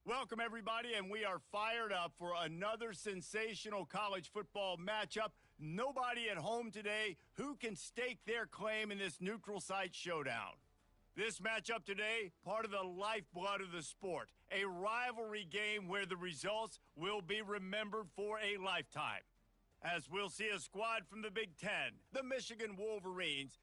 Welcome, everybody, and we are fired up for another sensational college football matchup. Nobody at home today who can stake their claim in this neutral site showdown. This matchup today, part of the lifeblood of the sport, a rivalry game where the results will be remembered for a lifetime. As we'll see a squad from the Big Ten, the Michigan Wolverines,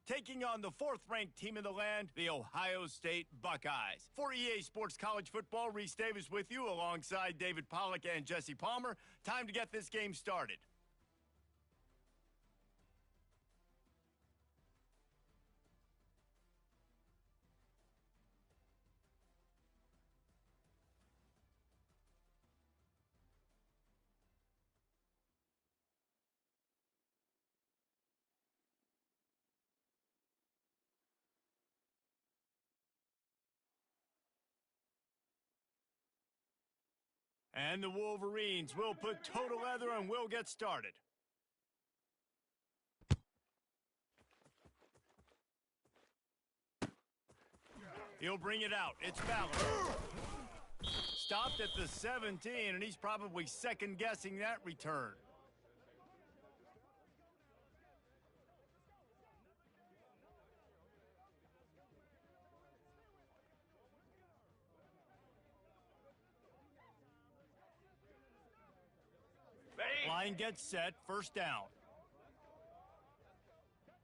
taking on the fourth-ranked team in the land, the Ohio State Buckeyes. For EA Sports College Football, Reese Davis with you alongside David Pollack and Jesse Palmer. Time to get this game started. And the Wolverines will put total leather and we'll get started. He'll bring it out. It's Ballard. Stopped at the 17, and he's probably second-guessing that return. Line gets set, first down.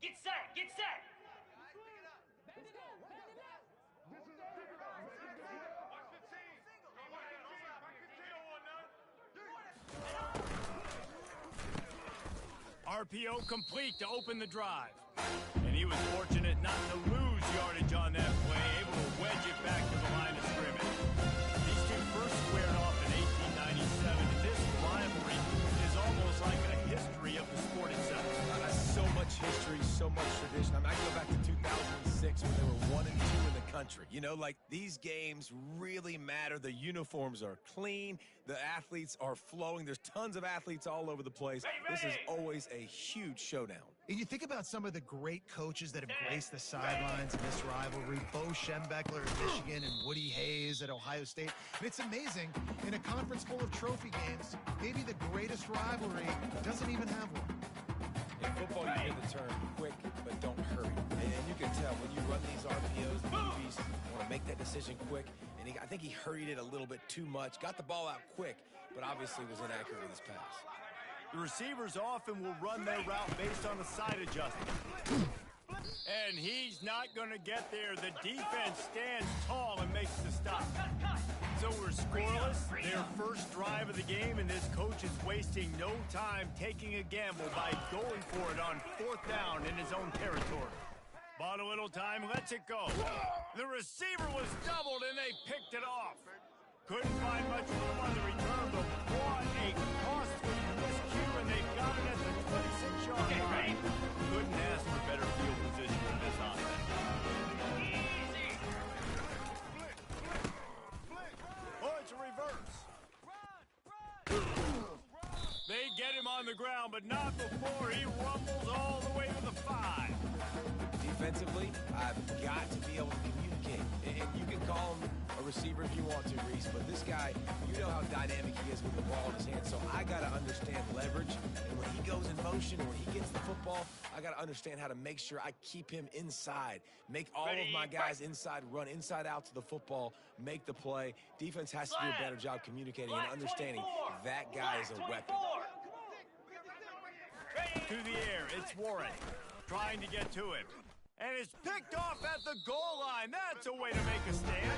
Get set, get set! RPO complete to open the drive. And he was fortunate not to lose yardage on that play, able to wedge it back to the line of scrimmage. These two first squared off in 1897, and this rivalry is almost like a history of the sport itself. So much history, so much tradition. I go back to 2006 when they were 1 and 2 in the country. You know, like, these games really matter. The uniforms are clean. The athletes are flowing. There's tons of athletes all over the place. This is always a huge showdown. And you think about some of the great coaches that have graced the sidelines in this rivalry. Bo Schembechler at Michigan and Woody Hayes at Ohio State. And it's amazing, in a conference full of trophy games, maybe the greatest rivalry doesn't even have one. In football, you hear the term quick, but don't hurry. And you can tell when you run these RPOs, the DBs want to make that decision quick. And I think he hurried it a little bit too much. Got the ball out quick, but obviously was inaccurate with his pass. The receivers often will run their route based on a side adjustment. And he's not going to get there. The defense stands tall and makes the stop. So we're scoreless, their first drive of the game, and this coach is wasting no time taking a gamble by going for it on fourth down in his own territory. Bought a little time, lets it go. The receiver was doubled, and they picked it off. Couldn't find much room on the return, but what a costly miscue, and they've got it at the 26-yard line. Couldn't ask for better field position in this offense. They get him on the ground, but not before he rumbles all the way to the 5. Defensively, I've got to be able to communicate. And you can call him a receiver if you want to, Reese, but this guy, you know how dynamic he is with the ball in his hand, so I got to understand leverage. And when he goes in motion, when he gets the football, I got to understand how to make sure I keep him inside. Make all of my guys inside, run inside out to the football, make the play. Defense has to do a better job communicating and understanding that guy is a weapon. To the air, it's Warren trying to get to him. And it's picked off at the goal line. That's a way to make a stand.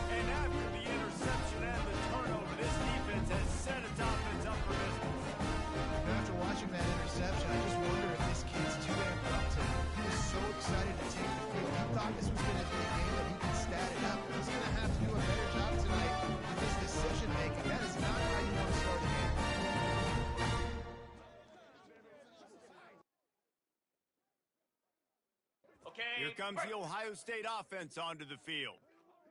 And after the interception and the turnover, this defense has set its offense up for business. And after watching that interception, I just wonder if this kid's too amped up to. He was so excited to take the field. He thought this was going to be a game that he could stat it up. He's going to have to do a better job tonight with his decision-making. That is not how you want to start a game. Here comes the Ohio State offense onto the field.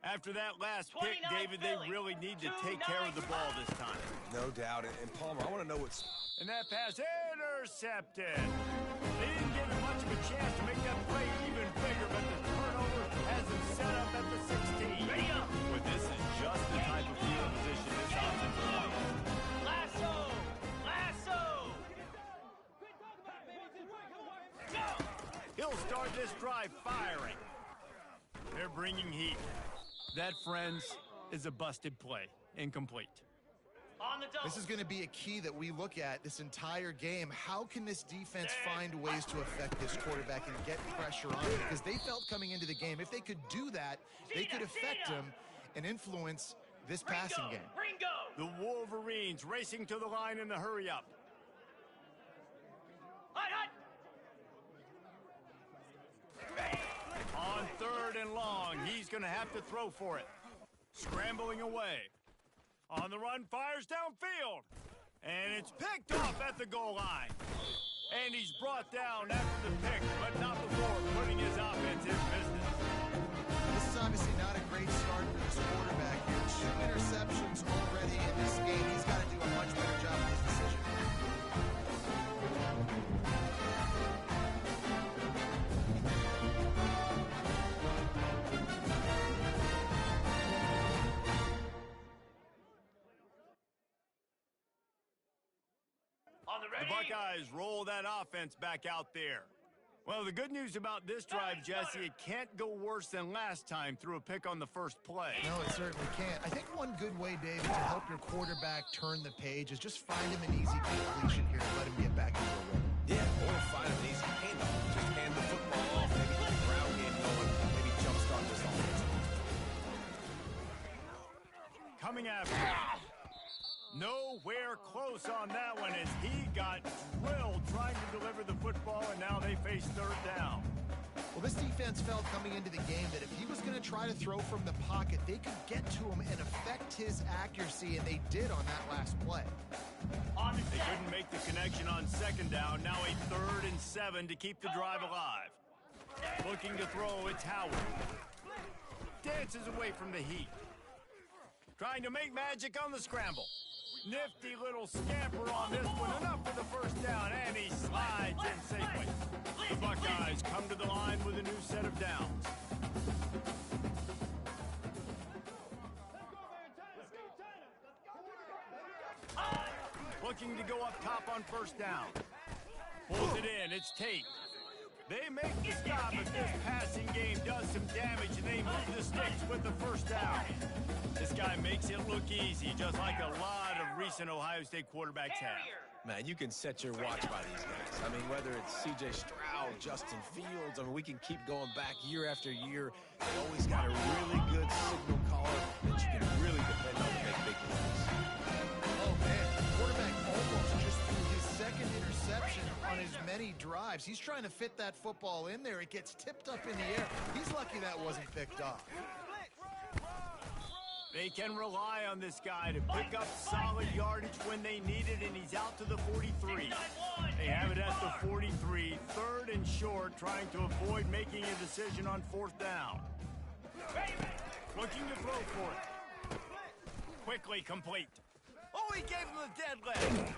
After that last pick, David, they really need to take care of the ball this time. No doubt. And Palmer, I want to know what's... And that pass intercepted. They didn't give him much of a chance to make that play even bigger, but the turnover has him set up at the 16. But this is just the type of He'll start this drive firing. They're bringing heat. That, friends, is a busted play. Incomplete. This is going to be a key that we look at this entire game. How can this defense find ways to affect this quarterback and get pressure on him? Because they felt coming into the game, if they could do that, they could affect him and influence this passing game. The Wolverines racing to the line in the hurry-up. On 3rd and long, he's going to have to throw for it. Scrambling away. On the run, fires downfield. And it's picked off at the goal line. And he's brought down after the pick, but not before putting his offense in business. This is obviously not a great start for this quarterback here. 2 interceptions already in this game. He's got to do a much better job with his decision. The Buckeyes roll that offense back out there. Well, the good news about this drive, Jesse, it can't go worse than last time through a pick on the first play. No, it certainly can't. I think one good way, David, to help your quarterback turn the page is just find him an easy completion here and let him get back into the rhythm. Yeah, or find an easy handoff. Just hand the football off, maybe get the ground game going, maybe jumpstart this offense. Coming after. Nowhere close on that one as he got drilled trying to deliver the football, and now they face 3rd down. Well, this defense felt coming into the game that if he was going to try to throw from the pocket, they could get to him and affect his accuracy, and they did on that last play. They couldn't make the connection on 2nd down. Now a 3rd and 7 to keep the drive alive. Looking to throw, it's Howard. Dances away from the heat. Trying to make magic on the scramble. Nifty little scamper on this one. Enough for the 1st down, and he slides in safely. The Buckeyes come to the line with a new set of downs. Looking to go up top on 1st down. Pulls it in. It's Tate. They make the stop, but this passing game does some damage, and they move the sticks with the 1st down. This guy makes it look easy, just like a lot of recent Ohio State quarterbacks have. Man, you can set your watch by these guys. I mean, whether it's C.J. Stroud, Justin Fields, I mean, we can keep going back year after year. They always got a really good signal caller that you can really depend on to make big plays. Oh, man, the quarterback almost just threw his 2nd interception on his many drives. He's trying to fit that football in there. It gets tipped up in the air. He's lucky that wasn't picked off. They can rely on this guy to pick up solid yardage when they need it, and he's out to the 43. They have it at the 43, 3rd and short, trying to avoid making a decision on 4th down. Looking to throw for it. Quickly complete. Oh, he gave him the dead leg.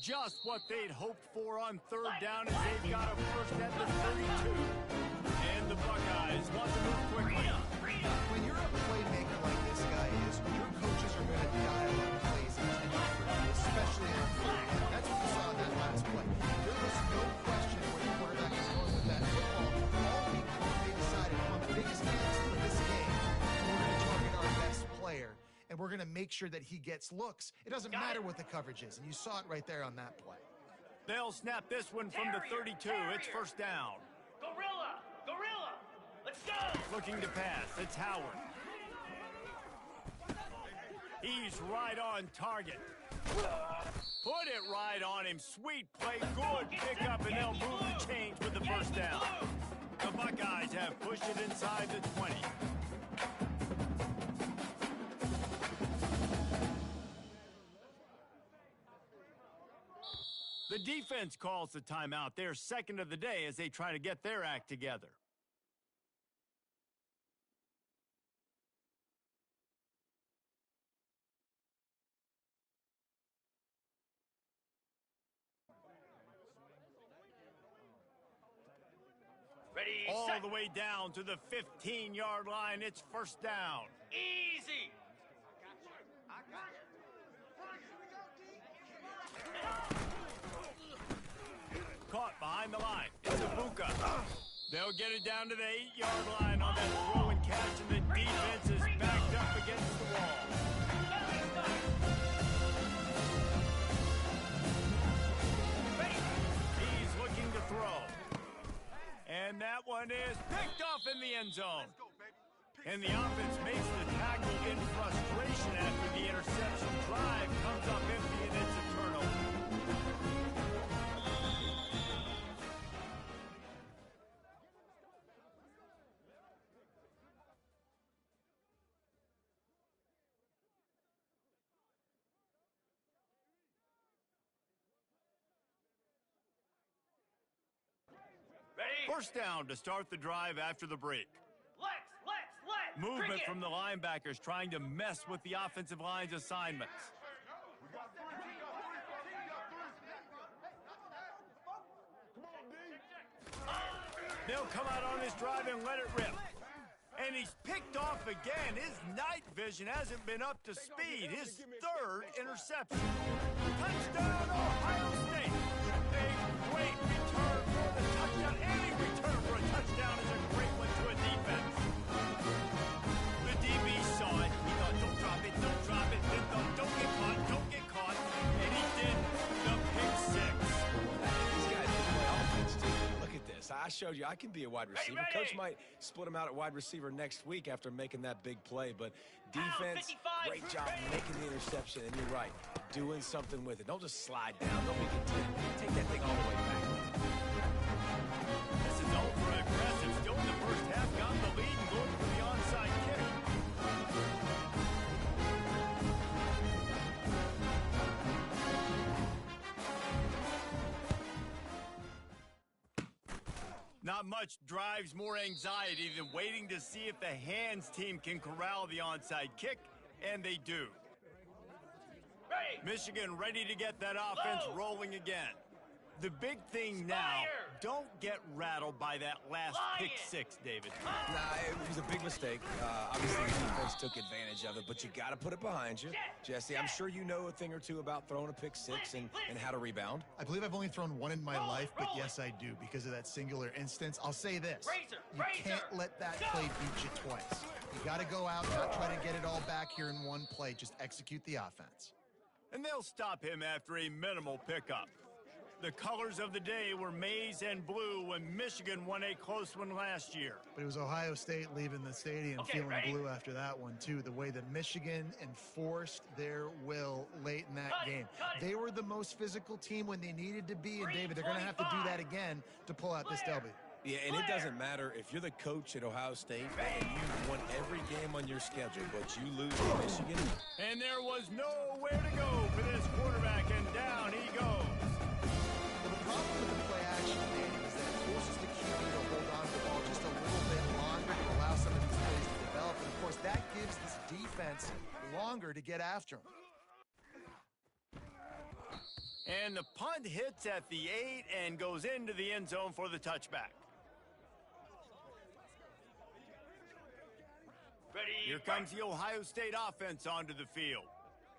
Just what they'd hoped for on 3rd down as they've got a 1st at the 32. And the Buckeyes want to move quickly. When you're a playmaker like this guy is, your coaches are going to dial up plays intentionally for you, especially on 3rd down. That's what we saw in that last play. There was no question where the quarterback was going with that football. All week long, they decided on the biggest dance of this game, we're going to target our best player, and we're going to make sure that he gets looks. It doesn't matter what the coverage is, and you saw it right there on that play. They'll snap this one from the 32. It's 1st down. Gorilla! Let's go! Looking to pass. It's Howard. He's right on target. Put it right on him. Sweet play. Good pickup, and they'll move the chains with the 1st down. The Buckeyes have pushed it inside the 20. The defense calls the timeout. They're 2nd of the day as they try to get their act together. Ready, All set. the way down to the 15-yard line. It's 1st down. Easy! Caught behind the line. It's Ibuka. They'll get it down to the 8-yard line on that throw and catch, and the defense is backed up against the wall. He's looking to throw. And that one is picked off in the end zone. And the offense makes the tackle in frustration after the interception. Drive comes up empty, and it's a turnover. Ready? First down to start the drive after the break. Let's. Movement Cricket. from the linebackers trying to mess with the offensive line's assignments. They'll come out on this drive and let it rip. And he's picked off again. His night vision hasn't been up to speed. His third interception. Touchdown, Ohio State. A great return for the touchdown. Any return for a touchdown is a great one to a defense. The DB saw it. He thought, don't drop it, don't drop it. Then thought, don't get caught, don't get caught. And he did the pick six. These guys can play offense, too. Look at this. I showed you I can be a wide receiver. Ready. Coach might split him out at wide receiver next week after making that big play. But defense, 55, great job ready. making the interception. And you're right, doing something with it. Don't just slide down. Don't be content. Take that thing all the way back. This is ultra aggressive. Still in the first half, got the lead and going for the onside kick. Not much drives more anxiety than waiting to see if the hands team can corral the onside kick, and they do. Ready. Michigan ready to get that offense Low. rolling again. The big thing now, Fire. don't get rattled by that last pick six, David. Nah, it was a big mistake. Obviously, the defense took advantage of it, but you got to put it behind you. Jesse, I'm sure you know a thing or two about throwing a pick six and how to rebound. I believe I've only thrown one in my Roll it, life, but roll it. yes, I do because of that singular instance. I'll say this. Razor, You razor. can't let that Go. play beat you twice. You got to go out, not try to get it all back here in one play. Just execute the offense. And they'll stop him after a minimal pickup. The colors of the day were maize and blue when Michigan won a close one last year. But it was Ohio State leaving the stadium Okay, feeling ready? blue after that one, too. The way that Michigan enforced their will late in that Cut it, game. cut it. They were the most physical team when they needed to be, and David, they're going to have to do that again to pull out this W. Yeah, and it doesn't matter if you're the coach at Ohio State and you've won every game on your schedule, but you lose to Michigan. And there was nowhere to go for this quarterback, and down he goes. Well, the problem with the play action, Danny, is that it forces the QB to hold on to the ball just a little bit longer to allow some of these plays to develop. And, of course, that gives this defense longer to get after him. And the punt hits at the 8 and goes into the end zone for the touchback. Ready. Here comes the Ohio State offense onto the field.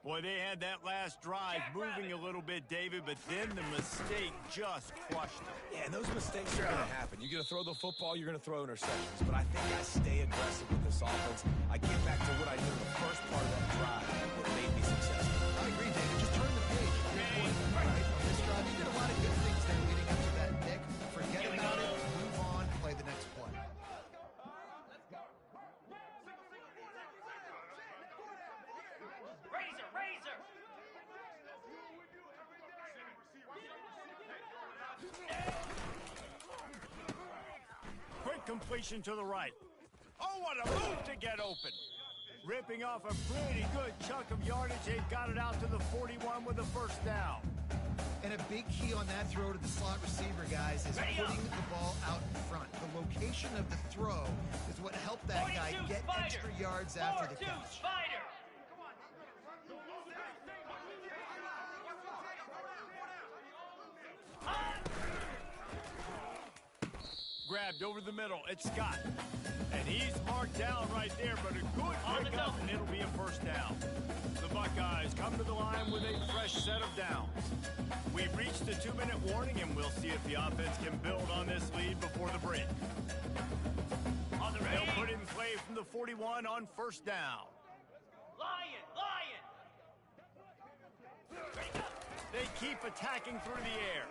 Boy, they had that last drive moving a little bit, David, but then the mistake just crushed them. Yeah, and those mistakes are going to happen. You're going to throw the football, you're going to throw interceptions. But I think I stay aggressive with this offense. I get back to what I did in the first part of that drive, what made me successful. I agree, David. Just turn the page. Right? On this drive, you did a lot of good things there leading up to that pick. Forget about it, move on, play the next play. Razor. Quick completion to the right. Oh, what a move to get open. Ripping off a pretty good chunk of yardage. They've got it out to the 41 with a first down. And a big key on that throw to the slot receiver, guys, is Ready putting up. the ball out in front. The location of the throw is what helped that guy 42 get Spider. extra yards after the 4-2 catch. Spider. Grabbed over the middle. It's Scott. And he's marked down right there, but a good On the pickup, double. and it'll be a first down. The Buckeyes has come to the line with a fresh set of downs. We've reached the 2-minute warning, and we'll see if the offense can build on this lead before the break. They'll put it in play from the 41 on first down. Lion, lion. They keep attacking through the air.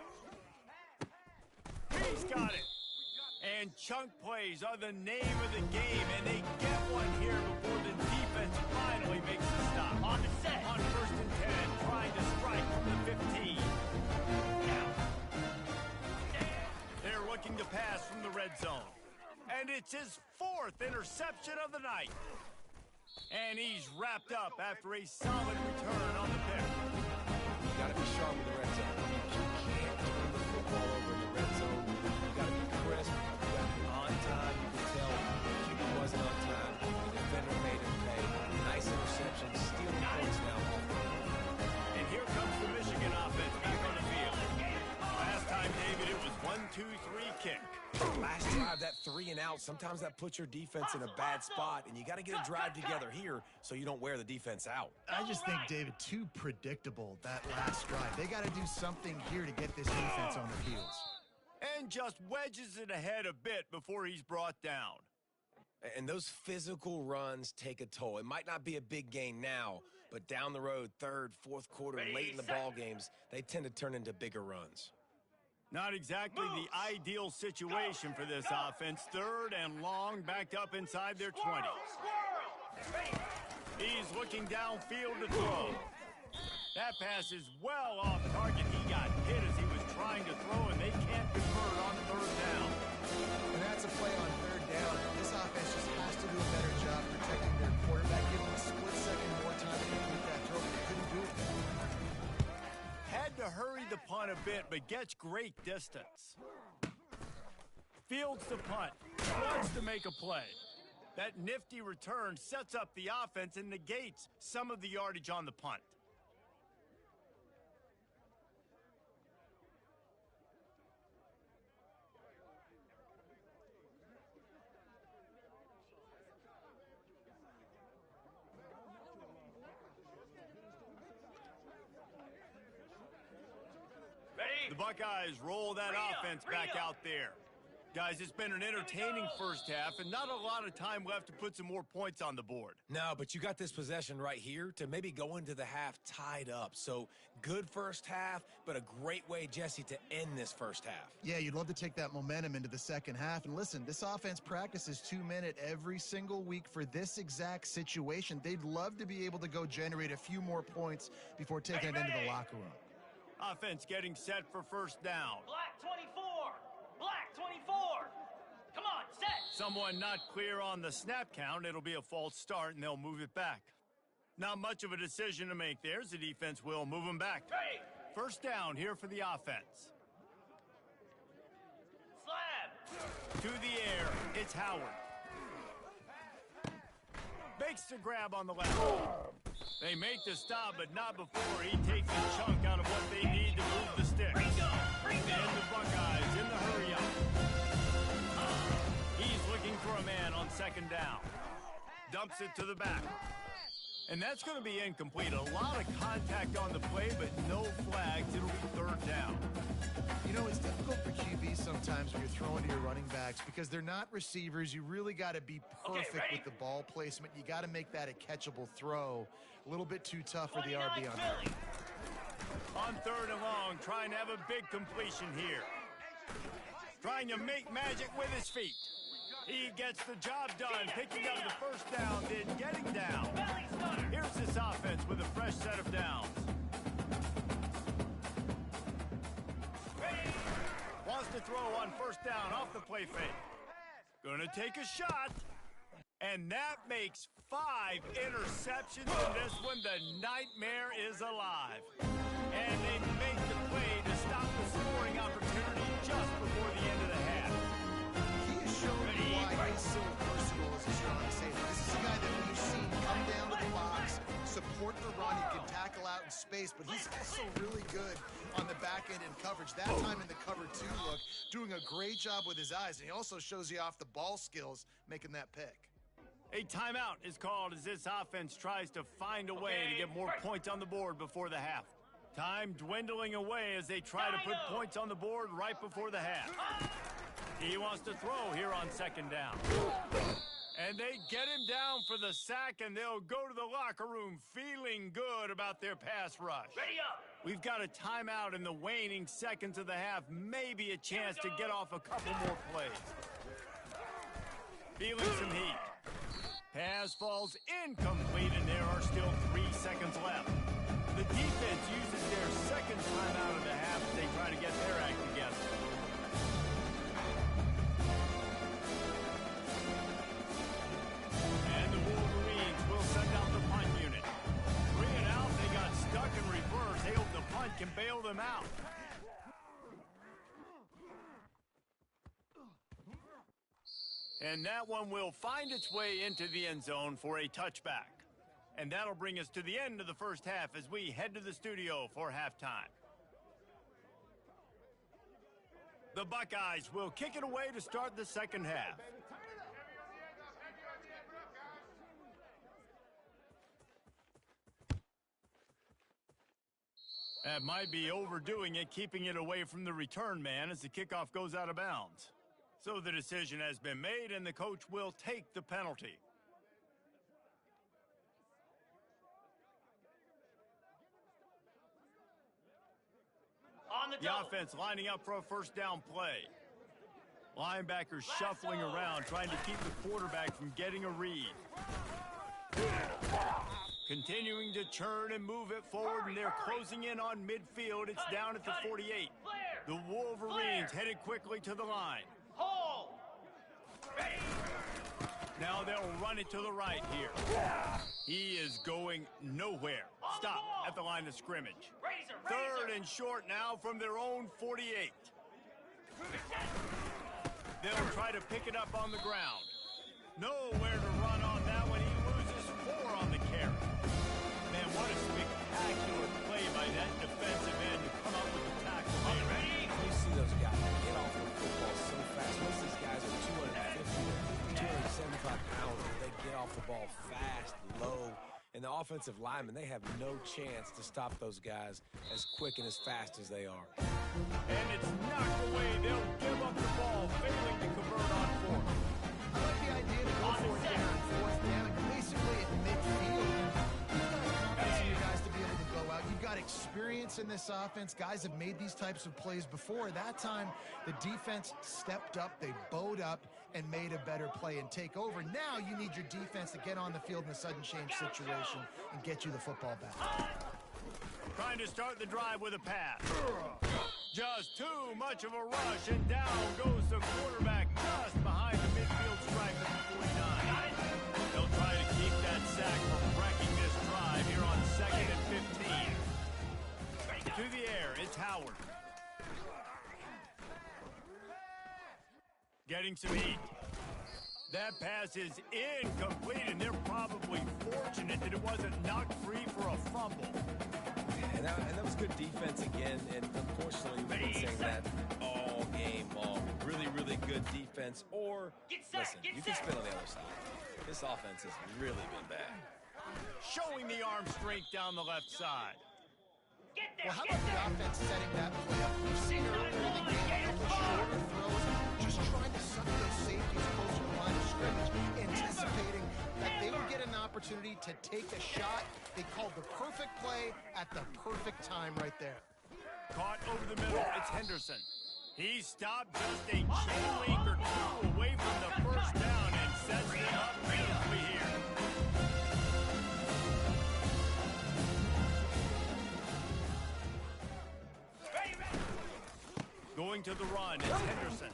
He's got it. And chunk plays are the name of the game, and they get one here before the defense finally makes the stop. On the set. On first and 10, trying to strike from the 15. They're looking to pass from the red zone. And it's his 4th interception of the night. And he's wrapped up after a solid return on the pick. You got to be sharp in the red zone. You can't turn the football over in the red zone. You got to be crisp. You got to be on time. You can tell the QB wasn't on time. The defender made him pay. Nice interception, stealing points now. And here comes the Michigan offense back on the field. Last time, David, it was 1-2-3 kick. Last drive, that 3 and out, sometimes that puts your defense in a bad spot, and you got to get a drive together here so you don't wear the defense out. I just think, David, too predictable, that last drive. They got to do something here to get this defense on their heels. And just wedges it ahead a bit before he's brought down. And those physical runs take a toll. It might not be a big gain now, but down the road, 3rd, 4th quarter, late in the ball games, they tend to turn into bigger runs. Not exactly the ideal situation for this offense. 3rd and long, backed up inside their 20. He's looking downfield to throw. That pass is well off target. He got hit as he was trying to throw, and they can't convert on 3rd down. And that's a play on 3rd down. This offense just has to do a better job protecting their quarterback, give him a split second more time to complete that throw, but they couldn't do it. Had to hurry the punt a bit, but gets great distance. Fields the punt. Wants to make a play. That nifty return sets up the offense and negates some of the yardage on the punt. The Buckeyes roll that offense back out there. Guys, it's been an entertaining first half and not a lot of time left to put some more points on the board. No, but you got this possession right here to maybe go into the half tied up. So good first half, but a great way, Jesse, to end this first half. Yeah, you'd love to take that momentum into the second half. And listen, this offense practices 2-minute every single week for this exact situation. They'd love to be able to go generate a few more points before taking it into the locker room. Offense getting set for first down. Black 24. Black 24. Come on, set. Someone not clear on the snap count. It'll be a false start, and they'll move it back. Not much of a decision to make there, as the defense will move them back. Ready. First down here for the offense. Slab. To the air, it's Howard. Makes the grab on the left. They make the stop, but not before he takes a chunk out of what they need to move the sticks. And the Buckeyes in the hurry up. He's looking for a man on second down. Dumps it to the back. And that's going to be incomplete. A lot of contact on the play, but no flags. It'll be third down. You know, it's difficult for QBs sometimes when you're throwing to your running backs because they're not receivers. You really got to be perfect with the ball placement. You got to make that a catchable throw. A little bit too tough for the RB on that. On third and long, trying to have a big completion here. Trying to make magic with his feet. He gets the job done, picking up the first down, then getting down. Here's this offense with a fresh set of downs. Wants to throw on first down off the play fake. Gonna take a shot. And that makes 5 interceptions in this one. The nightmare is alive. And they make the play to stop the scoring opportunity just before the end of the half. He has shown me why he's so versatile as a strong safety. This is a guy that we've seen come down to the box, support the run. He can tackle out in space, but he's also really good on the back end in coverage. That time in the cover 2 look, doing a great job with his eyes. And he also shows you off the ball skills, making that pick. A timeout is called as this offense tries to find a way to get more points on the board before the half. Time dwindling away as they try to put points on the board right before the half. He wants to throw here on second down. And they get him down for the sack, and they'll go to the locker room feeling good about their pass rush. Ready up. We've got a timeout in the waning seconds of the half, maybe a chance to get off a couple more plays. Feeling some heat. Pass falls incomplete, and there are still 3 seconds left. The defense uses their second timeout of the half as they try to get their act together. And the Wolverines will send out the punt unit. 3 and out, they got stuck in reverse. They hope the punt can bail them out. And that one will find its way into the end zone for a touchback. And that'll bring us to the end of the first half as we head to the studio for halftime. The Buckeyes will kick it away to start the second half. That might be overdoing it, keeping it away from the return man as the kickoff goes out of bounds. So the decision has been made, and the coach will take the penalty. On the The double. offense lining up for a first down play. Linebackers shuffling around, trying to keep the quarterback from getting a read. Continuing to churn and move it forward, and they're closing in on midfield. It's down at the 48. The Wolverines headed quickly to the line. Hold. Ready. Now they'll run it to the right here. He is going nowhere. Stop at the line of scrimmage. Razor. Third and short now from their own 48. They'll try to pick it up on the ground. Nowhere to run on that one. He loses 4 on the carry. Man, what a spectacular play by that defensive end to come up with the tackle. Are you ready? You see those guys get off the football so fast. Most of these guys are 250, 275 pounds. They get off the ball fast, low. And the offensive linemen, they have no chance to stop those guys as quick and as fast as they are. And it's knocked away. They'll give up the ball, failing to convert on 4th. I like the idea to go for it there and fourth down, basically at midfield. You've got confidence in your guys to be able to go out. You've got experience in this offense. Guys have made these types of plays before. That time, the defense stepped up, they bowed up, and made a better play and take over. Now you need your defense to get on the field in a sudden change situation and get you the football back. Trying to start the drive with a pass. Just too much of a rush, and down goes the quarterback just behind the midfield stripe at the 49. They'll try to keep that sack from wrecking this drive here on 2nd and 15. To the air, it's Howard. Getting some heat. That pass is incomplete, and they're probably fortunate that it wasn't knocked free for a fumble. And that was good defense again, and unfortunately we've been saying that all game long. Really, really good defense, or, listen, you can spin on the other side. This offense has really been bad. Showing the arm strength down the left side. Get there. Well, how Get about the there. offense setting that play up? We've seen earlier in the game, a couple shorter throws, just trying to suck those safeties closer to the line of scrimmage, anticipating that they would get an opportunity to take a shot. They called the perfect play at the perfect time right there. Caught over the middle, it's Henderson. He stopped just a chain link or 2 away from the first down and sets it up beautifully here. Going to the run, it's Henderson.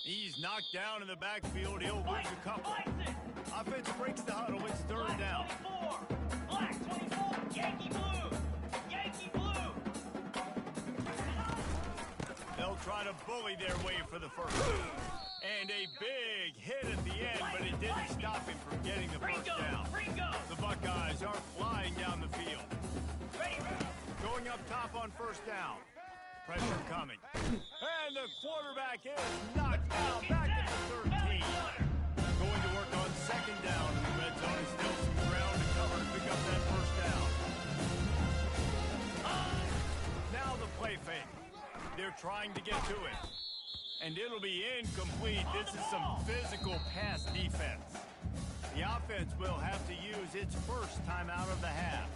He's knocked down in the backfield. He'll lose a couple. Offense breaks the huddle. It's 3rd down. Black 24. Yankee blue. Yankee blue. They'll try to bully their way for the first. And a big hit at the end, but it didn't stop him from getting the first down. The Buckeyes are flying down the field. Going up top on first down. Pressure coming. And the quarterback is knocked down back at the 13. Going to work on 2nd second down in the red zone and still some ground to cover to pick up that first down. Now the play fake. They're trying to get to it. And it'll be incomplete. This is some physical pass defense. The offense will have to use its first timeout of the half.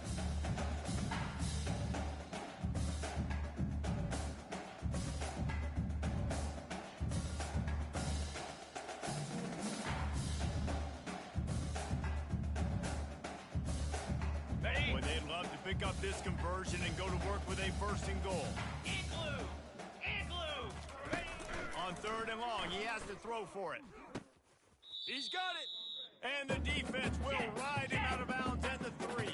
Boy, they'd love to pick up this conversion and go to work with a first and goal. On third and long, he has to throw for it. He's got it. And the defense will ride him out of bounds at the 3.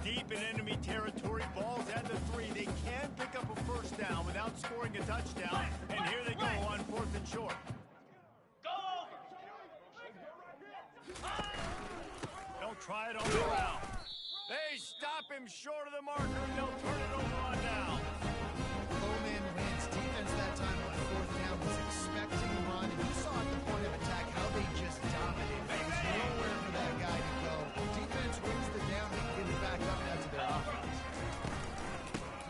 Deep in enemy territory, balls at the 3. They can pick up a first down without scoring a touchdown. And here they go on 4th and short. Go over. They'll try it on the route. They stop him short of the marker, and they'll turn it over on down. Bowman wins. Defense that time on 4th down was expecting the run, and you saw at the point of attack how they just dominated. There was nowhere for that guy to go. Defense wins the down. They can get it back up now to their offense.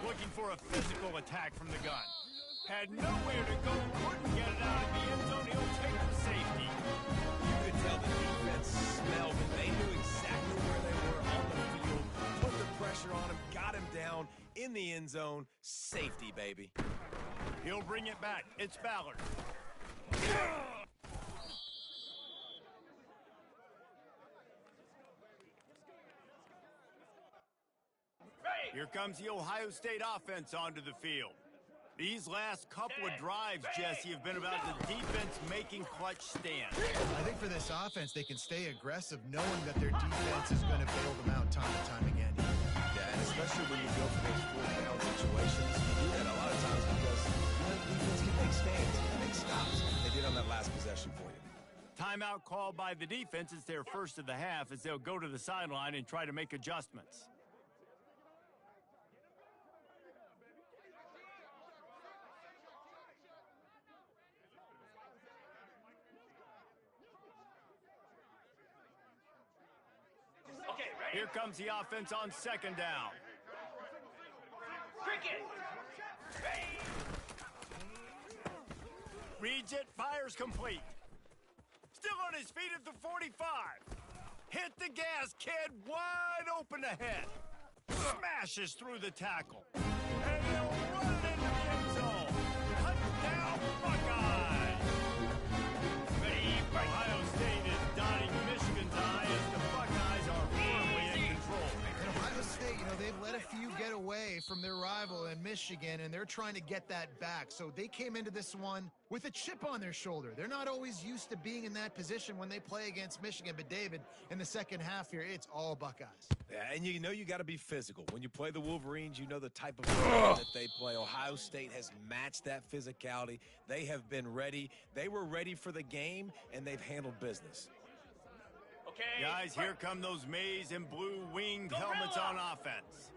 Looking for a physical attack from the gun. Had nowhere to go, couldn't get it out of the end zone. He'll take the safety. You could tell the defense smelled it. They knew exactly where they were on the field, put the pressure on him, got him down in the end zone. Safety, baby. He'll bring it back. It's Ballard. Here comes the Ohio State offense onto the field. These last couple of drives, Jesse, have been about the defense making clutch stands. I think for this offense, they can stay aggressive knowing that their defense is going to bail them out time and time again. Yeah, and especially when you go for those 4th down situations, you do that a lot of times because the defense can make stands, make stops. They did on that last possession for you. Timeout called by the defense. It's their first of the half as they'll go to the sideline and try to make adjustments. Here comes the offense on 2nd down. Cricket. Reads it, fires complete. Still on his feet at the 45. Hit the gas, kid, wide open ahead. Smashes through the tackle. And he'll run it into the end zone. Touchdown, Buckeyes. Ohio State is dotting Michigan's eye as the Buckeyes are firmly in control. And Ohio State, they've let a few get away from their rival in Michigan, and they're trying to get that back. So they came into this one with a chip on their shoulder. They're not always used to being in that position when they play against Michigan. But, David, in the second half here, it's all Buckeyes. Yeah, and you know you got to be physical. When you play the Wolverines, you know the type of game that they play. Ohio State has matched that physicality. They have been ready. They were ready for the game, and they've handled business. Okay. Guys, here come those maize and blue winged helmets on offense.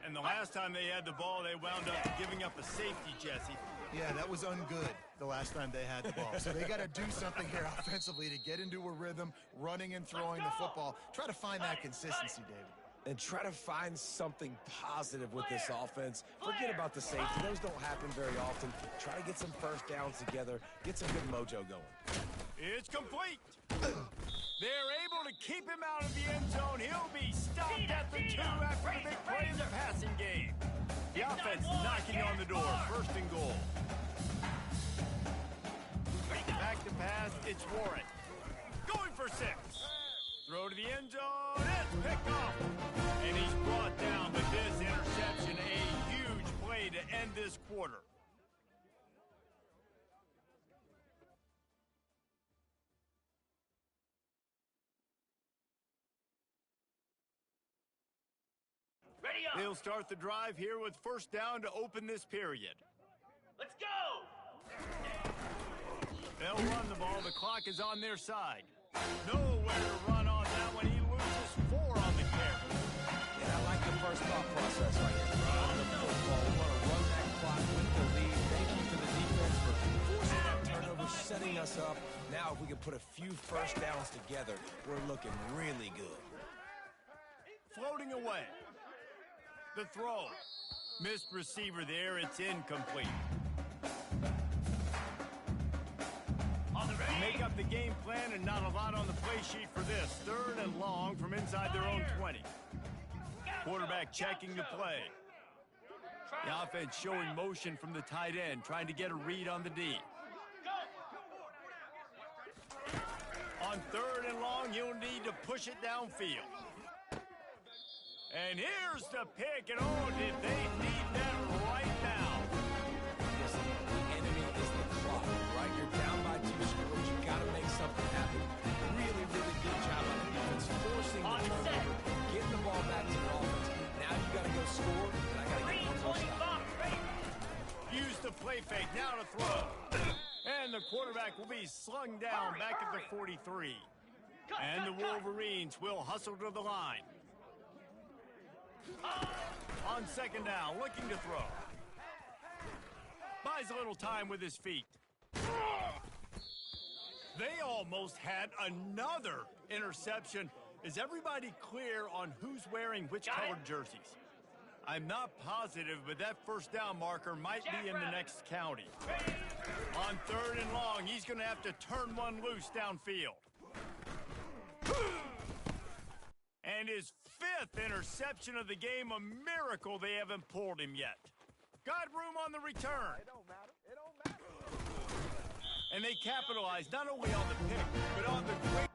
And the last time they had the ball, they wound up giving up a safety, Jesse. Yeah, that was ungood the last time they had the ball. So they got to do something here offensively to get into a rhythm, running and throwing the football. Try to find that consistency, David. And try to find something positive with this offense. Forget about the safety. Those don't happen very often. Try to get some first downs together, get some good mojo going. It's complete. They're able to keep him out of the end zone. He'll be stopped at the 2 after the big play in the passing game. The offense is knocking on the door. 1st and goal. Back to pass. It's Warren. Going for 6. Throw to the end zone. It's picked off. And he's brought down with this interception. A huge play to end this quarter. They'll start the drive here with 1st down to open this period. Let's go! They'll run the ball. The clock is on their side. Nowhere to run on that one. He loses 4 on the carry. Yeah, I like the first thought process right here. Run the football. We want to run that clock with the lead. Thank you to the defense for forcing that turnover, setting us up. Now, if we can put a few first downs together, we're looking really good. Floating away. The throw. Missed receiver there. It's incomplete. On the ready. Make up the game plan and not a lot on the play sheet for this. 3rd and long from inside their own 20. Quarterback checking the play. The offense showing motion from the tight end, trying to get a read on the D. On 3rd and long, you'll need to push it downfield. And here's the pick, and oh, did they need that right now. Listen, the enemy is the clock, right? You're down by 2 scores. You got to make something happen. Really, really good job on the defense, forcing the turnover, getting the ball back to your offense. Now you got to go score, and I got to get one more stop. Use the play fake, now to throw. And the quarterback will be slung down back at the 43. And the Wolverines will hustle to the line. On 2nd down, looking to throw. Buys a little time with his feet. They almost had another interception. Is everybody clear on who's wearing which colored jerseys? I'm not positive, but that first down marker might be in the next county. On 3rd and long, he's going to have to turn one loose downfield. And his 5th interception of the game, a miracle they haven't pulled him yet. Got room on the return. It don't matter. It don't matter. And they capitalized not only on the pick, but on the great...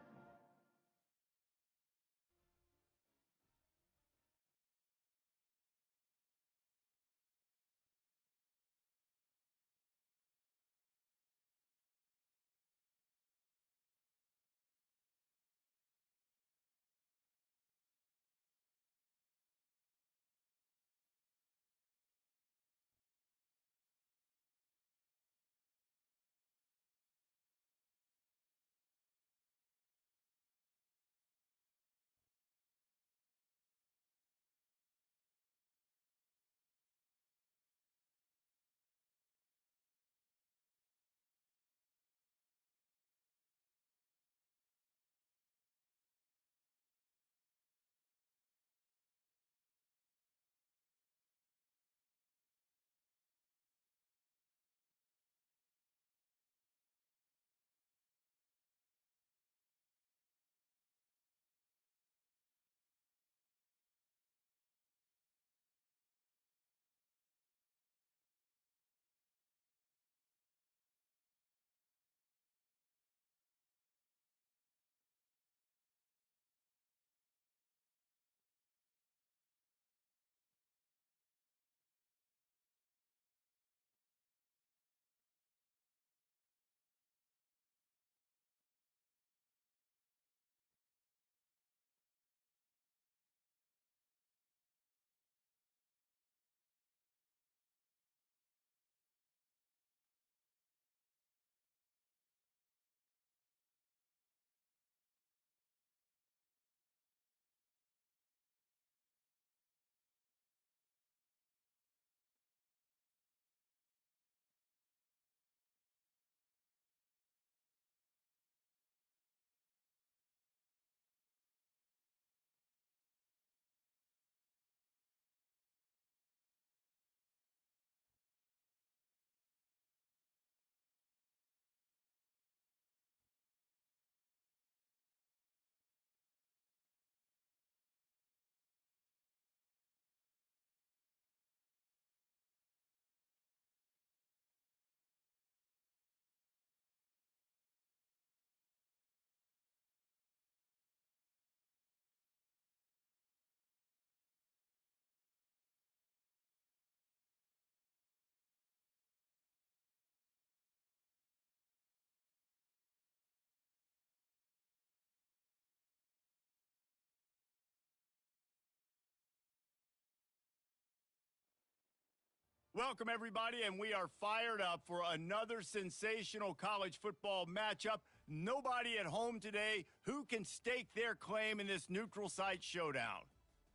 Welcome, everybody, and we are fired up for another sensational college football matchup. Nobody at home today who can stake their claim in this neutral site showdown.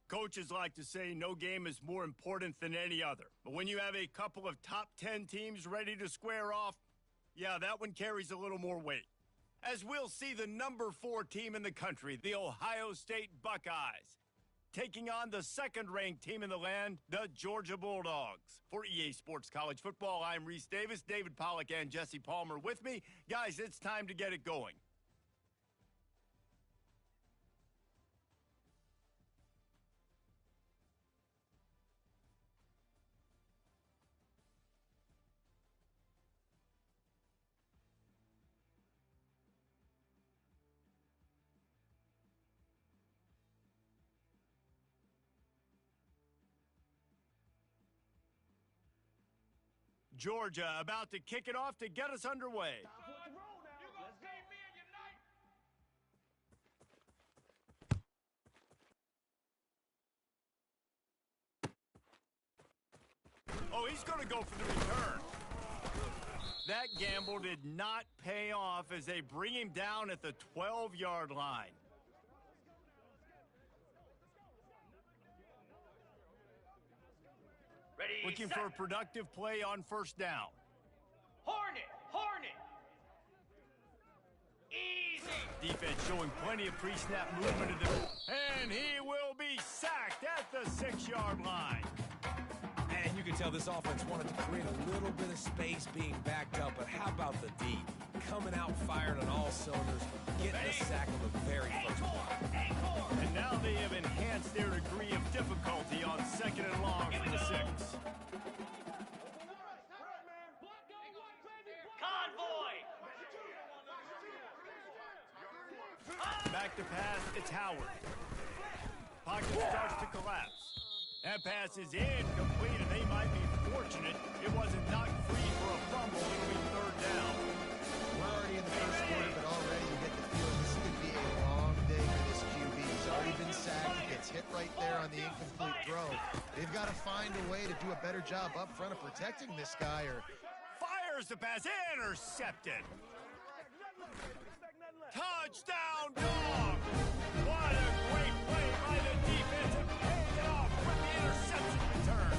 Coaches like to say no game is more important than any other. But when you have a couple of top 10 teams ready to square off, yeah, that one carries a little more weight. as we'll see the number 4 team in the country, the Ohio State Buckeyes, taking on the second-ranked team in the land, the Georgia Bulldogs. For EA Sports College Football, I'm Reese Davis, David Pollack, and Jesse Palmer with me. Guys, it's time to get it going. Georgia about to kick it off to get us underway. Oh, he's going to go for the return. That gamble did not pay off as they bring him down at the 12-yard line. Ready, Looking set. for a productive play on first down. Hornet! Easy! Defense showing plenty of pre-snap movement in the... And he will be sacked at the 6-yard line. And you can tell this offense wanted to create a little bit of space being backed up, but how about the D? Coming out firing on all cylinders, getting a sack on the very first play. And now they have enhanced their degree of difficulty on 2nd and long from the 6. Convoy! Back to pass, it's Howard. Pocket starts to collapse. That pass is incomplete, and they might be fortunate it wasn't knocked free for a fumble. It'll be 3rd down. We're already in the first quarter, but already you get the feeling this could be a long day for this QB. He's already been sacked. He gets hit right there on the incomplete throw. They've got to find a way to do a better job up front of protecting this guy, or Fires the pass, intercepted. Touchdown, dog! What a great play by the defense, and paying it off with the interception return.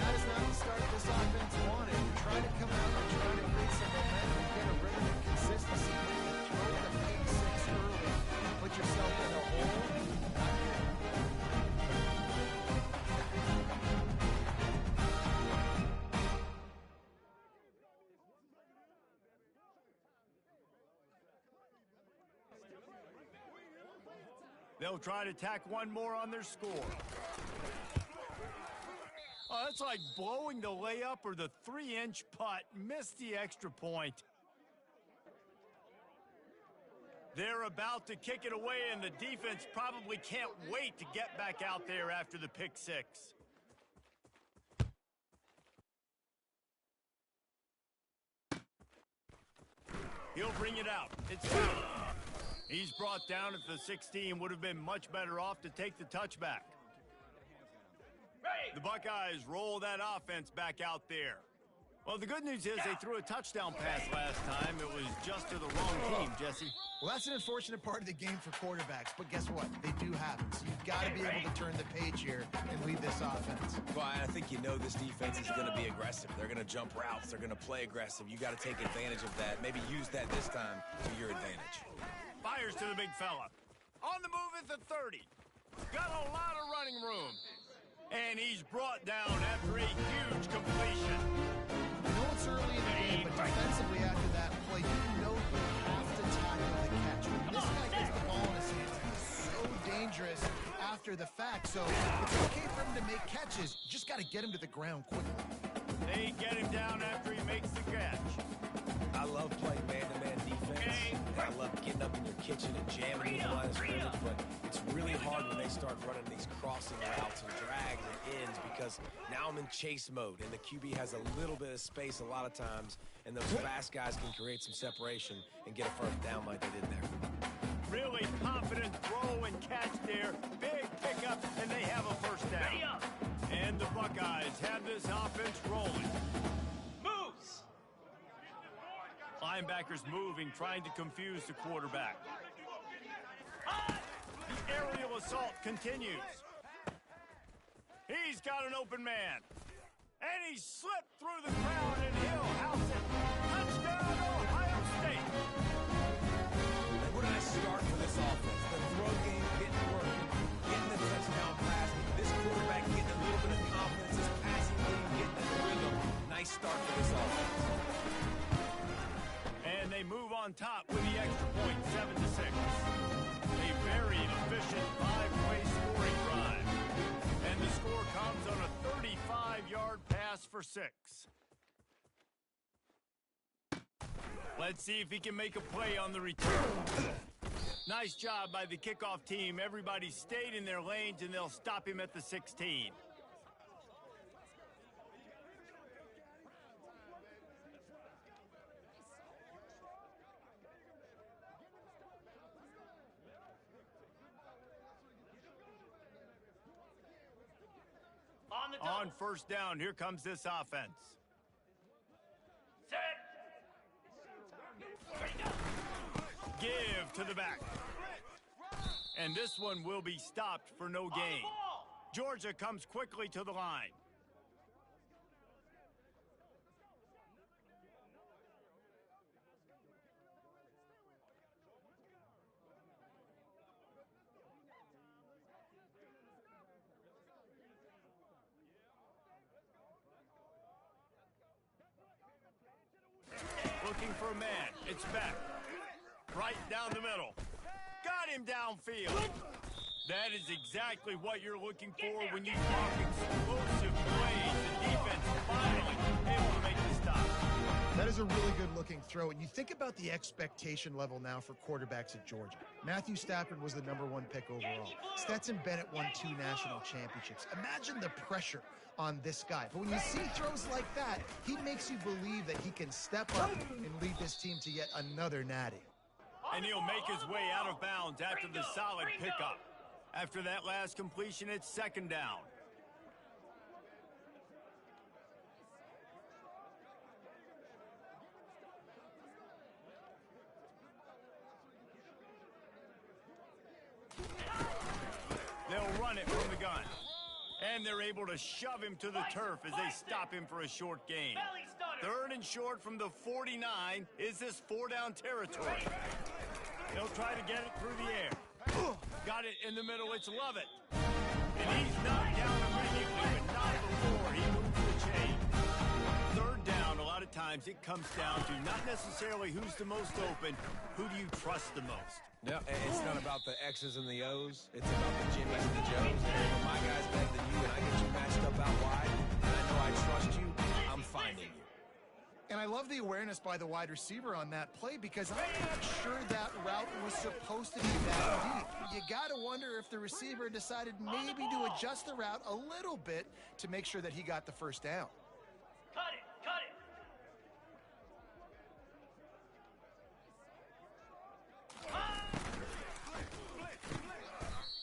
that is not the start this offense wanted. You're trying to come out and trying to create some momentum and get a rhythm and consistency. But you throw the pick 6 early, put yourself in a hole. Not good. They'll try to tack one more on their score. Oh, that's like blowing the layup or the 3-inch putt. Missed the extra point. They're about to kick it away, and the defense probably can't wait to get back out there after the pick 6. He'll bring it out. It's Howard. He's brought down at the 16. Would have been much better off to take the touchback. Ready! The Buckeyes roll that offense back out there. Well, the good news is they threw a touchdown pass last time. It was just to the wrong team, Jesse. Well, that's an unfortunate part of the game for quarterbacks, but guess what? They do happen. So you've got to be able to turn the page here and lead this offense. Well, I think you know this defense is going to be aggressive. They're going to jump routes. They're going to play aggressive. You got to take advantage of that. Maybe use that this time to your advantage. Fires to the big fella. On the move at the 30. Got a lot of running room. And he's brought down after a huge completion. I know it's early in the game, but defensively after that play, you know you have to tackle the catch. When this guy gets the ball in his hands, he's so dangerous after the fact. So it's okay for him to make catches. Just got to get him to the ground quickly. They get him down after he makes the catch. I love playing man-to-man defense. And I love getting up in your kitchen and jamming into the line of scrimmage, but it's really hard when they start running these crossing routes and drags and ends because now I'm in chase mode, and the QB has a little bit of space a lot of times, and those fast guys can create some separation and get a first down like they did there. Really confident throw and catch there. Big pickup, and they have a first down. Ready up! And the Buckeyes have this offense rolling. Moves! Linebackers moving, trying to confuse the quarterback. The aerial assault continues. He's got an open man. And he slipped through the crowd, and he'll house it. Touchdown, Ohio State. this offense. The throw game getting working, getting the touchdown pass. This quarterback getting a little bit of confidence. His passing game getting in the rhythm. Nice start for this offense. And they move on top with the extra point, 7-6. A very efficient 5-way scoring drive. And the score comes on a 35-yard pass for 6. Let's see if he can make a play on the return. Nice job by the kickoff team. Everybody stayed in their lanes, and they'll stop him at the 16. On first down, here comes this offense. Set. Give to the back. And this one will be stopped for no gain. Georgia comes quickly to the line. Looking for a man. It's back. Right down the middle. Got him downfield. That is exactly what you're looking for when you talk explosive plays. The defense finally able to make the stop. That is a really good-looking throw, and you think about the expectation level now for quarterbacks at Georgia. Matthew Stafford was the #1 pick overall. Stetson Bennett won 2 national championships. Imagine the pressure on this guy. But when you see throws like that, he makes you believe that he can step up and lead this team to yet another natty. And he'll make his way out of bounds after the solid pickup. After that last completion, it's second down. They'll run it from the gun. And they're able to shove him to the turf as they stop him for a short gain. Third and short from the 49. Is this 4-down territory? They'll try to get it through the air. Got it in the middle. It's Lovett. And he's knocked down immediately, but not before he moved the chain. Third down, a lot of times it comes down to not necessarily who's the most open, who do you trust the most? No, it's not about the X's and the O's. It's about the Jimmys and the Joes. And when my guy's better than you and I get you matched up out wide, and I know I trust you, I'm finding you. And I love the awareness by the wide receiver on that play because I'm not sure that route was supposed to be that deep. You got to wonder if the receiver decided maybe to adjust the route a little bit to make sure that he got the first down. Cut it, cut it.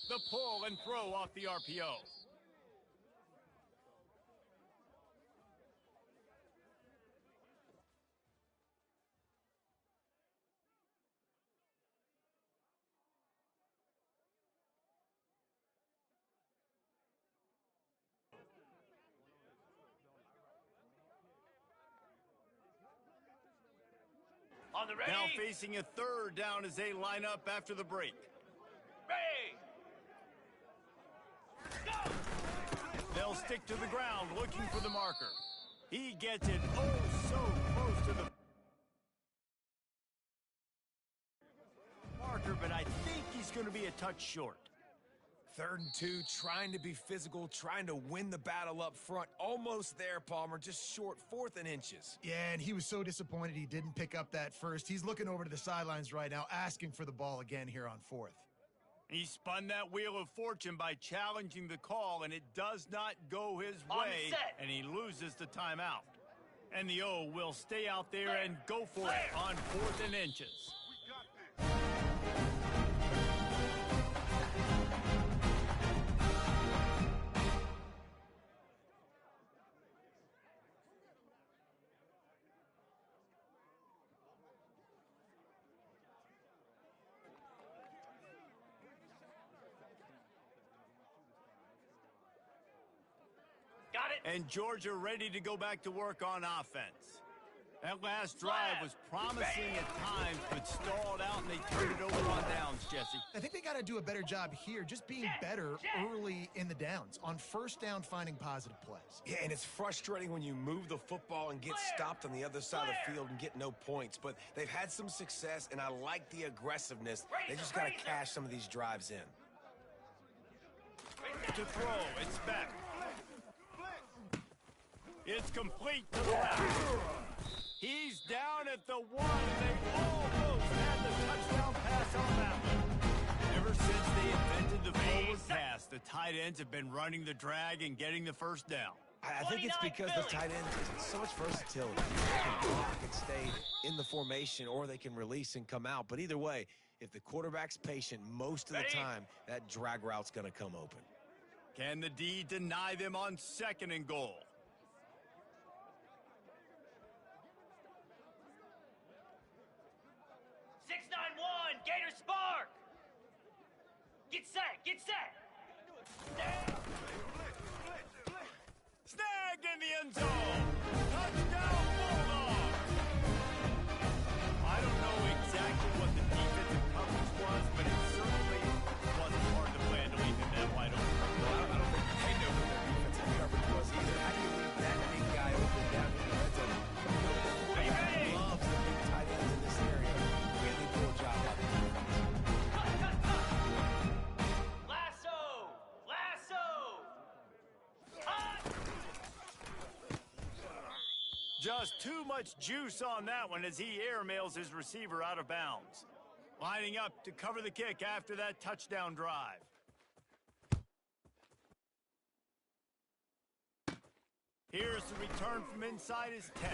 The pull and throw off the RPO. On the ready. Now facing a third down as they line up after the break. Ready. Go. They'll stick to the ground looking for the marker. He gets it oh so close to the marker, but I think he's going to be a touch short. 3rd and 2, trying to be physical, trying to win the battle up front. Almost there, Palmer, just short, 4th and inches. Yeah, and he was so disappointed he didn't pick up that first. He's looking over to the sidelines right now, asking for the ball again here on 4th. He spun that wheel of fortune by challenging the call, and it does not go his On the way, set. and he loses the timeout. And the O will stay out there and go for it on 4th and inches. Got it. And Georgia ready to go back to work on offense. That last drive was promising at times, but stalled out, and they turned it over on downs, Jesse. I think they got to do a better job here, just being better early in the downs, on first down finding positive plays. Yeah, and it's frustrating when you move the football and get stopped on the other side of the field and get no points. But they've had some success, and I like the aggressiveness. They just got to cash some of these drives in. To throw, it's back. It's complete to the left. He's down at the 1, and they almost had the touchdown pass on that one. Ever since they invented the forward pass, the tight ends have been running the drag and getting the first down. I think it's because the tight ends have so much versatility. They can block and stay in the formation, or they can release and come out. But either way, if the quarterback's patient most of the time, that drag route's going to come open. Can the D deny them on 2nd and goal? Gator Spark! Get set! Get set! Snag in the end zone! Touchdown, Bulldog! I don't know exactly what the defensive coverage was, but it certainly wasn't part of the plan to leave him that wide open. Well, I don't think they know what their defensive coverage was either. How do you leave that big guy open down in the red zone? He loves the big tight ends in this area. Really cool job out there. Just too much juice on that one as he airmails his receiver out of bounds. Lining up to cover the kick after that touchdown drive. Here's the return from inside his 10.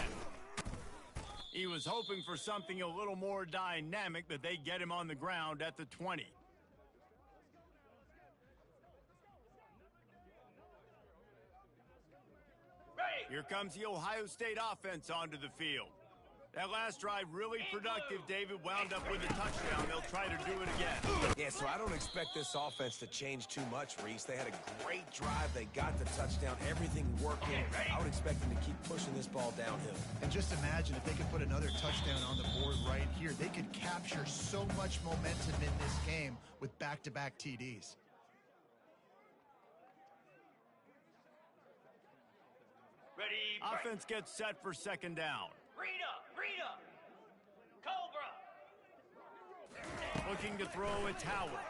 He was hoping for something a little more dynamic, but they get him on the ground at the 20. Here comes the Ohio State offense onto the field. That last drive really productive. David wound up with a touchdown. They'll try to do it again. Yeah, so I don't expect this offense to change too much, Reese. They had a great drive. They got the touchdown. Everything working. I would expect them to keep pushing this ball downhill. And just imagine if they could put another touchdown on the board right here. They could capture so much momentum in this game with back-to-back TDs. Ready, Offense gets set for 2nd down. Rita! Cobra! Looking to throw, it's Howard.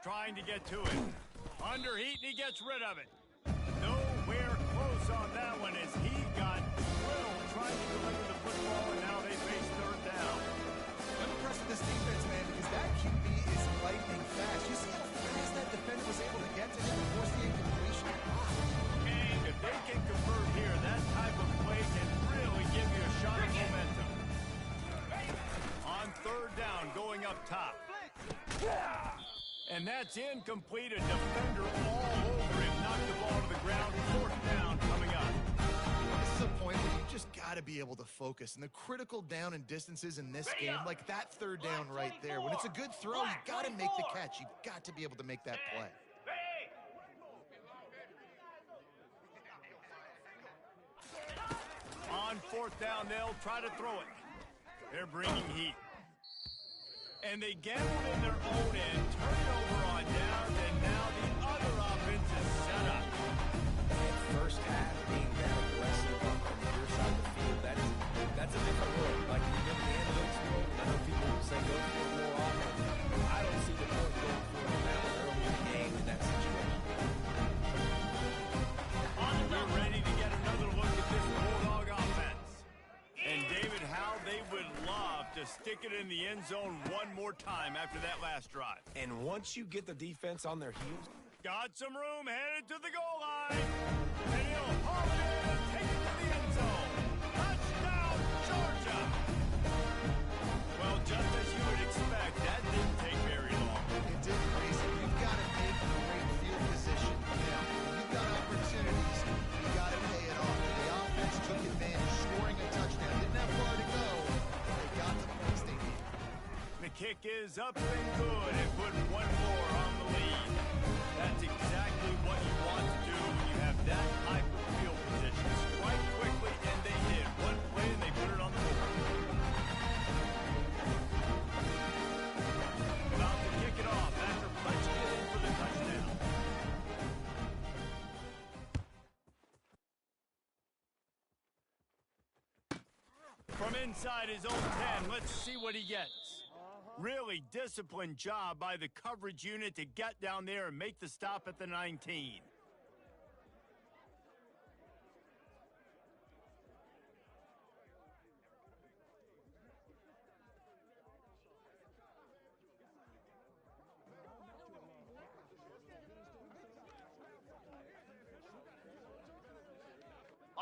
Trying to get to it. Under heat, and he gets rid of it. Nowhere close on that one as he got drilled trying to deliver the football, and now they face 3rd down. I'm impressed with this defense, man, because that QB is lightning fast. You see how fast that defender was able to get to him before seeing completion? If they can convert here, that type of play can really give you a shot of momentum. On 3rd down, going up top. And that's incomplete. A defender all over him. Knocked the ball to the ground. 4th down coming up. This is a point where you just got to be able to focus. And the critical down and distances in this game, like that 3rd down right there. When it's a good throw, you got to make the catch. You've got to be able to make that play. On 4th down, they'll try to throw it. They're bringing heat. And they gambled in their own end, turn it over on downs, and now the other offense is set up. And first half being that aggressive on your side of the field, that's a different world. Like when you get in the analytics world, I know people will say go for it more often. I don't see the point going for it on that one early in the game in that situation. We're ready to get another look at this Bulldog offense. And David, how they would love to stick it in the end zone one more time after that last drive. And once you get the defense on their heels, got some room, headed to the goal line. And he'll haul it in and take it to the end zone. Touchdown, Georgia. Well, just as you would expect, that didn't take very long. It didn't, Reese. You've got to make great field position. Now, you've got opportunities. You got to pay it off. The offense took advantage, scoring a touchdown. Didn't have far to go, but they got the points they needed. The kick is up and good and put one more on the lead. That's exactly what you want to do when you have that type of field position. Strike quickly and From inside his own 10, let's see what he gets. Really disciplined job by the coverage unit to get down there and make the stop at the 19.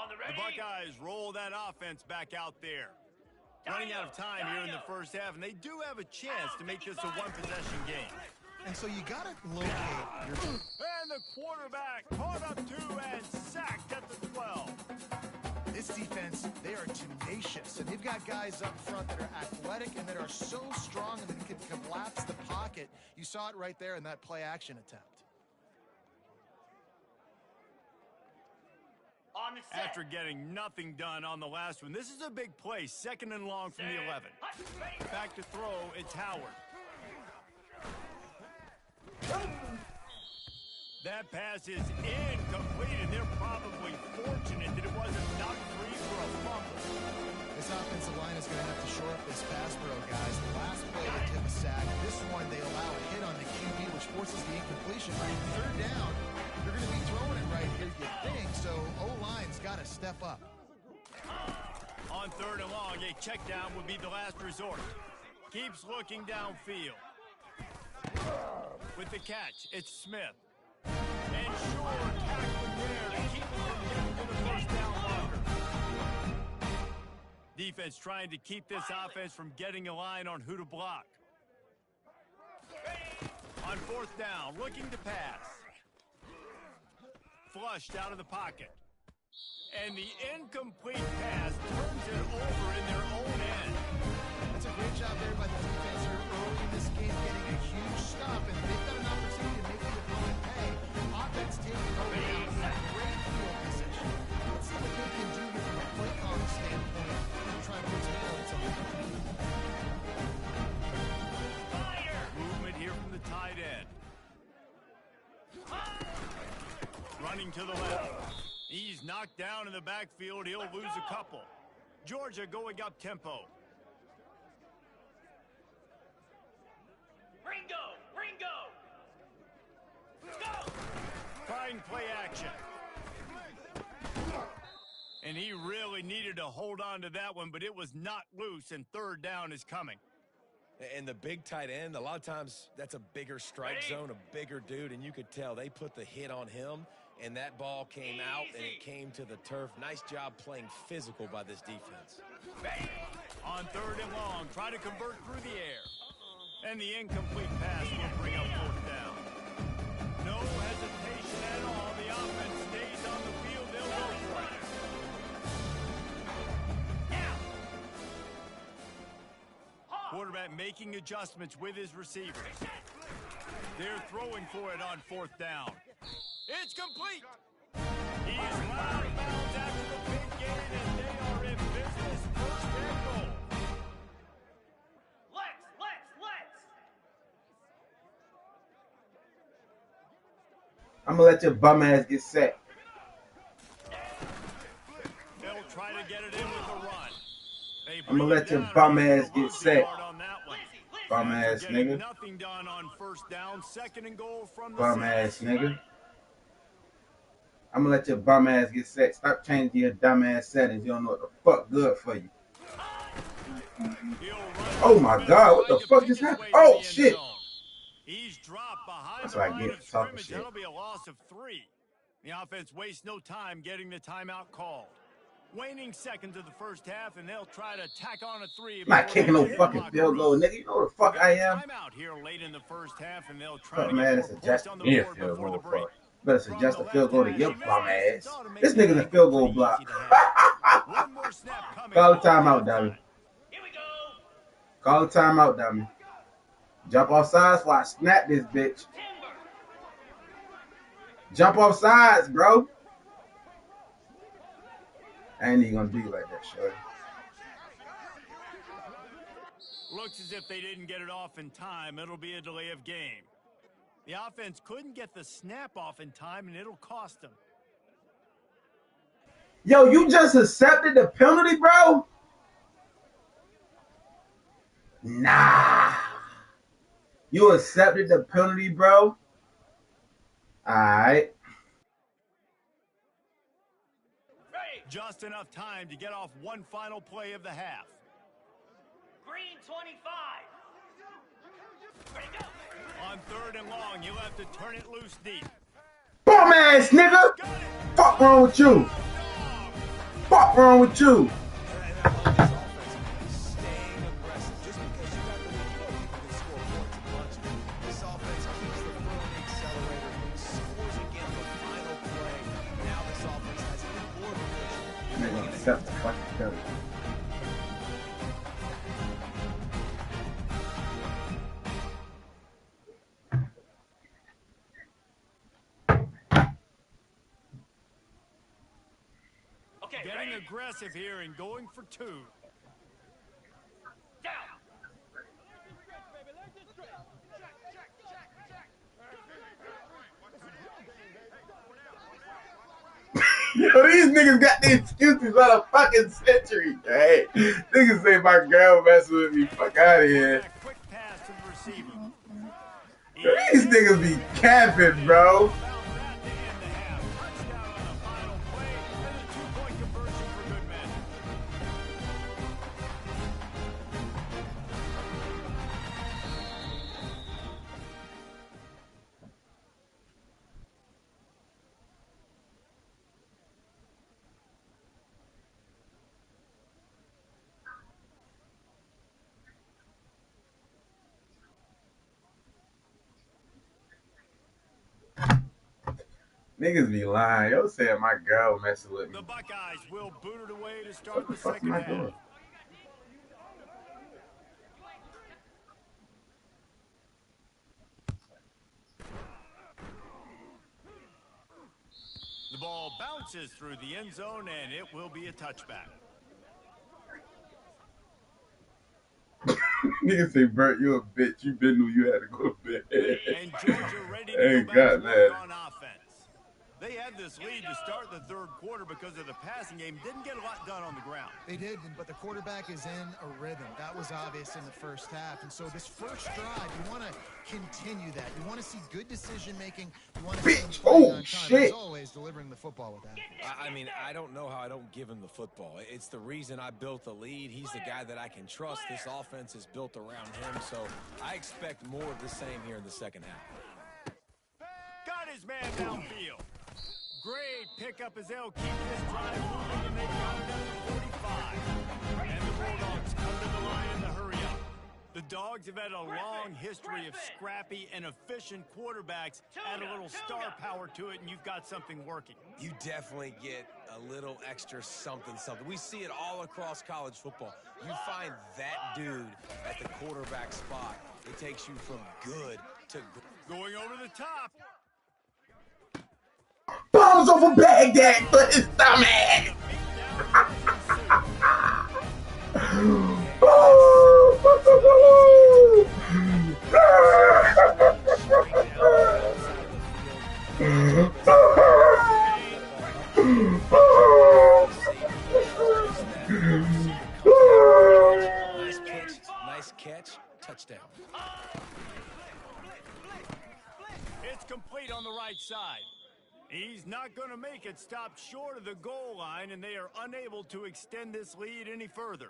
The Buckeyes roll that offense back out there. Running out of time here in the first half, and they do have a chance to make this a one-possession game. And so you got to locate your... And the quarterback caught up two and sacked at the 12. This defense, they are tenacious, and they've got guys up front that are athletic and that are so strong and that can collapse the pocket. You saw it right there in that play-action attempt. After getting nothing done on the last one, this is a big play, 2nd and long from the 11. Back to throw, it's Howard. That pass is incomplete, and they're probably fortunate that it wasn't knocked free for a fumble. This offensive line is going to have to shore up this pass pro, guys. The last play they took a sack. This one, they allow a hit on the QB, which forces the incompletion. Right, 3rd down, you're going to be throwing it right here, you think. So O-line's got to step up. On 3rd and long, a check down would be the last resort. Keeps looking downfield. With the catch, it's Smith. And sure, tackling there to keep him from getting to the first down marker. Defense trying to keep this offense from getting a line on who to block. On 4th down, looking to pass. Flushed out of the pocket. And the incomplete pass turns it over in their own end. That's a great job there by the defense here early in this game, getting a huge stop, and they've got an opportunity to make the opponent pay. Offense taking over now. Great field position. Let's see what they can do here from a play calling standpoint to try to put some points on the board. Movement here from the tight end. Running to the left. He's knocked down in the backfield. He'll lose a couple. Georgia going up tempo. Ringo! Go! Fine play action. And he really needed to hold on to that one, but it was not loose, and 3rd down is coming. And the big tight end, a lot of times that's a bigger strike zone, a bigger dude, and you could tell they put the hit on him, and that ball came out, and it came to the turf. Nice job playing physical by this defense. On 3rd and long, try to convert through the air. And the incomplete pass will bring up 4th down. No hesitation at all. The offense stays on the field. They'll go for it. Quarterback making adjustments with his receivers. They're throwing for it on 4th down. It's complete. He is out of bounds after the big gain, and they are in business. 1st and goal. Let's! I'm going to let your bum ass get set. They'll try to get it in with the run. I'm going to let your bum ass get set. Bum ass nigga. Nothing done on 1st down. 2nd and goal from the Bum ass nigga. I'm going to let your bum ass get set. Stop changing your dumb ass settings. You don't know what the fuck good for you. Oh my God, what the fuck just happened? Oh shit. He's dropped behind That's the what I line get of for talking scrimmage. shit. That'll be a loss of 3. The offense wastes no time getting the timeout called. Waning seconds of the first half, and they'll try to tack on a 3. I'm not kicking no fucking field goal, nigga. You know what the fuck I am? Timeout here late in the first half, and they'll try Fuck to man, get it's more a points just on the me a board field before the goal break. for. Better suggest a field goal to your bum ass. This nigga's a field goal block. One more snap coming. Call the timeout, dummy. Here we go! Call the timeout, dummy. Jump off sides while I snap this bitch. Timber! Jump off sides, bro. I ain't even gonna do you like that, shorty. Looks as if they didn't get it off in time. It'll be a delay of game. The offense couldn't get the snap off in time, and it'll cost them. Yo, you just accepted the penalty, bro? Nah. You accepted the penalty, bro? Alright. Just enough time to get off one final play of the half. Green 25. Ready, go. On 3rd and long, you'll have to turn it loose deep. Bum ass nigga! Fuck wrong with you? Fuck wrong with you? And I love this offense. Staying aggressive. Just because you got the lead, you can score points and bunches. This offense keeps the foot on the accelerator, scores again the final play. Now this offense has even more potential. Nigga accept the fucking penalty. Okay, Getting ready? aggressive here and going for 2. Down. Yo, these niggas got the excuses of the fucking century. Hey, niggas say my girl messing with me. Fuck out of here. Quick pass to the receiver. Yo, these niggas be capping, bro. Niggas be lying. Yo said my girl messing with me. The Buckeyes will boot it away to start What the the fuck second am I half. doing? The ball bounces through the end zone, and it will be a touchback. Niggas say, Bert, you a bitch. You been knew you had to go to bed. And Georgia ready to Hey, go back to God, work man. on offense. They had this lead to start the 3rd quarter because of the passing game. Didn't get a lot done on the ground. They did, but the quarterback is in a rhythm. That was obvious in the first half. And so this first drive, you want to continue that. You want to see good decision-making. You want to see him Bitch, playing oh, on time. shit. As always, delivering the football with that. I mean, I don't know how I don't give him the football. It's the reason I built the lead. He's the guy that I can trust. This offense is built around him, so I expect more of the same here in the second half. Got his man downfield. Great pickup as they'll keep this drive moving, and they've got it at the 45. And the Bulldogs come to the line in the hurry-up. The Dogs have had a long history of scrappy and efficient quarterbacks. Add a little star power to it, and you've got something working. You definitely get a little extra something. We see it all across college football. You find that dude at the quarterback spot. It takes you from good to great. Going over the top. Bombs over Baghdad for his dumbass. Nice catch, touchdown. It's complete on the right side. He's not going to make it. Stopped short of the goal line, and they are unable to extend this lead any further.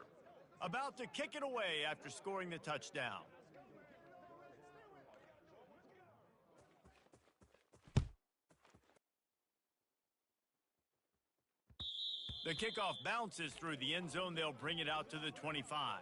About to kick it away after scoring the touchdown. The kickoff bounces through the end zone. They'll bring it out to the 25.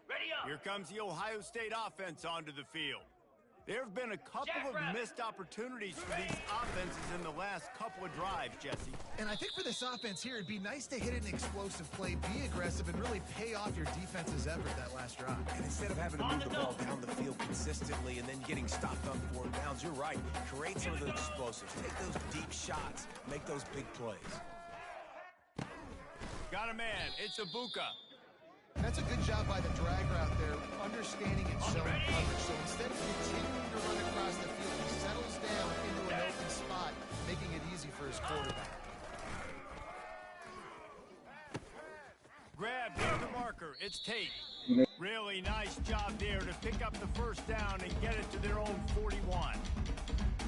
Ready up. Here comes the Ohio State offense onto the field. There have been a couple of missed opportunities for these offenses in the last couple of drives, Jesse. And I think for this offense here, it'd be nice to hit an explosive play, be aggressive, and really pay off your defense's effort that last drive. And instead of having to move the ball down the field consistently and then getting stopped on 4 downs, you're right. Create some of those explosives. Take those deep shots. Make those big plays. Got a man. It's Ibuka. That's a good job by the drag route there, understanding its zone coverage. So instead of continuing to run across the field, he settles down into an open spot, making it easy for his quarterback. Grab near the marker. It's Tate. Really nice job there to pick up the first down and get it to their own 41.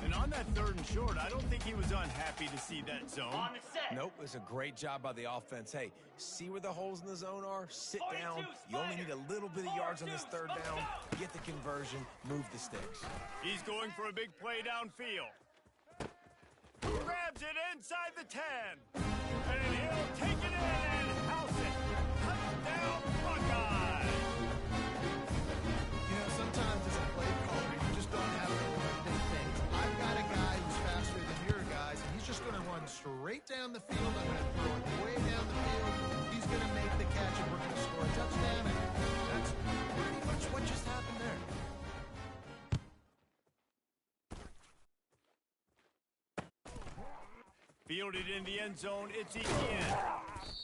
And on that 3rd and short, I don't think he was unhappy to see that zone. On the set. Nope, it's a great job by the offense. Hey, see where the holes in the zone are? Sit down. You only need a little bit of yards on this 3rd down. Get the conversion, move the sticks. He's going for a big play downfield. Grabs it inside the 10. And he'll take it in and house it. Touchdown, Buckeyes. You know, sometimes as a play caller, you just don't have to learn big things. I've got a guy who's faster than your guys, and he's just going to run straight down the field. I'm going to throw it way down the field. He's going to make the catch, and we're going to score a touchdown. And that's pretty much what just happened there. Fielded in the end zone, it's Etienne.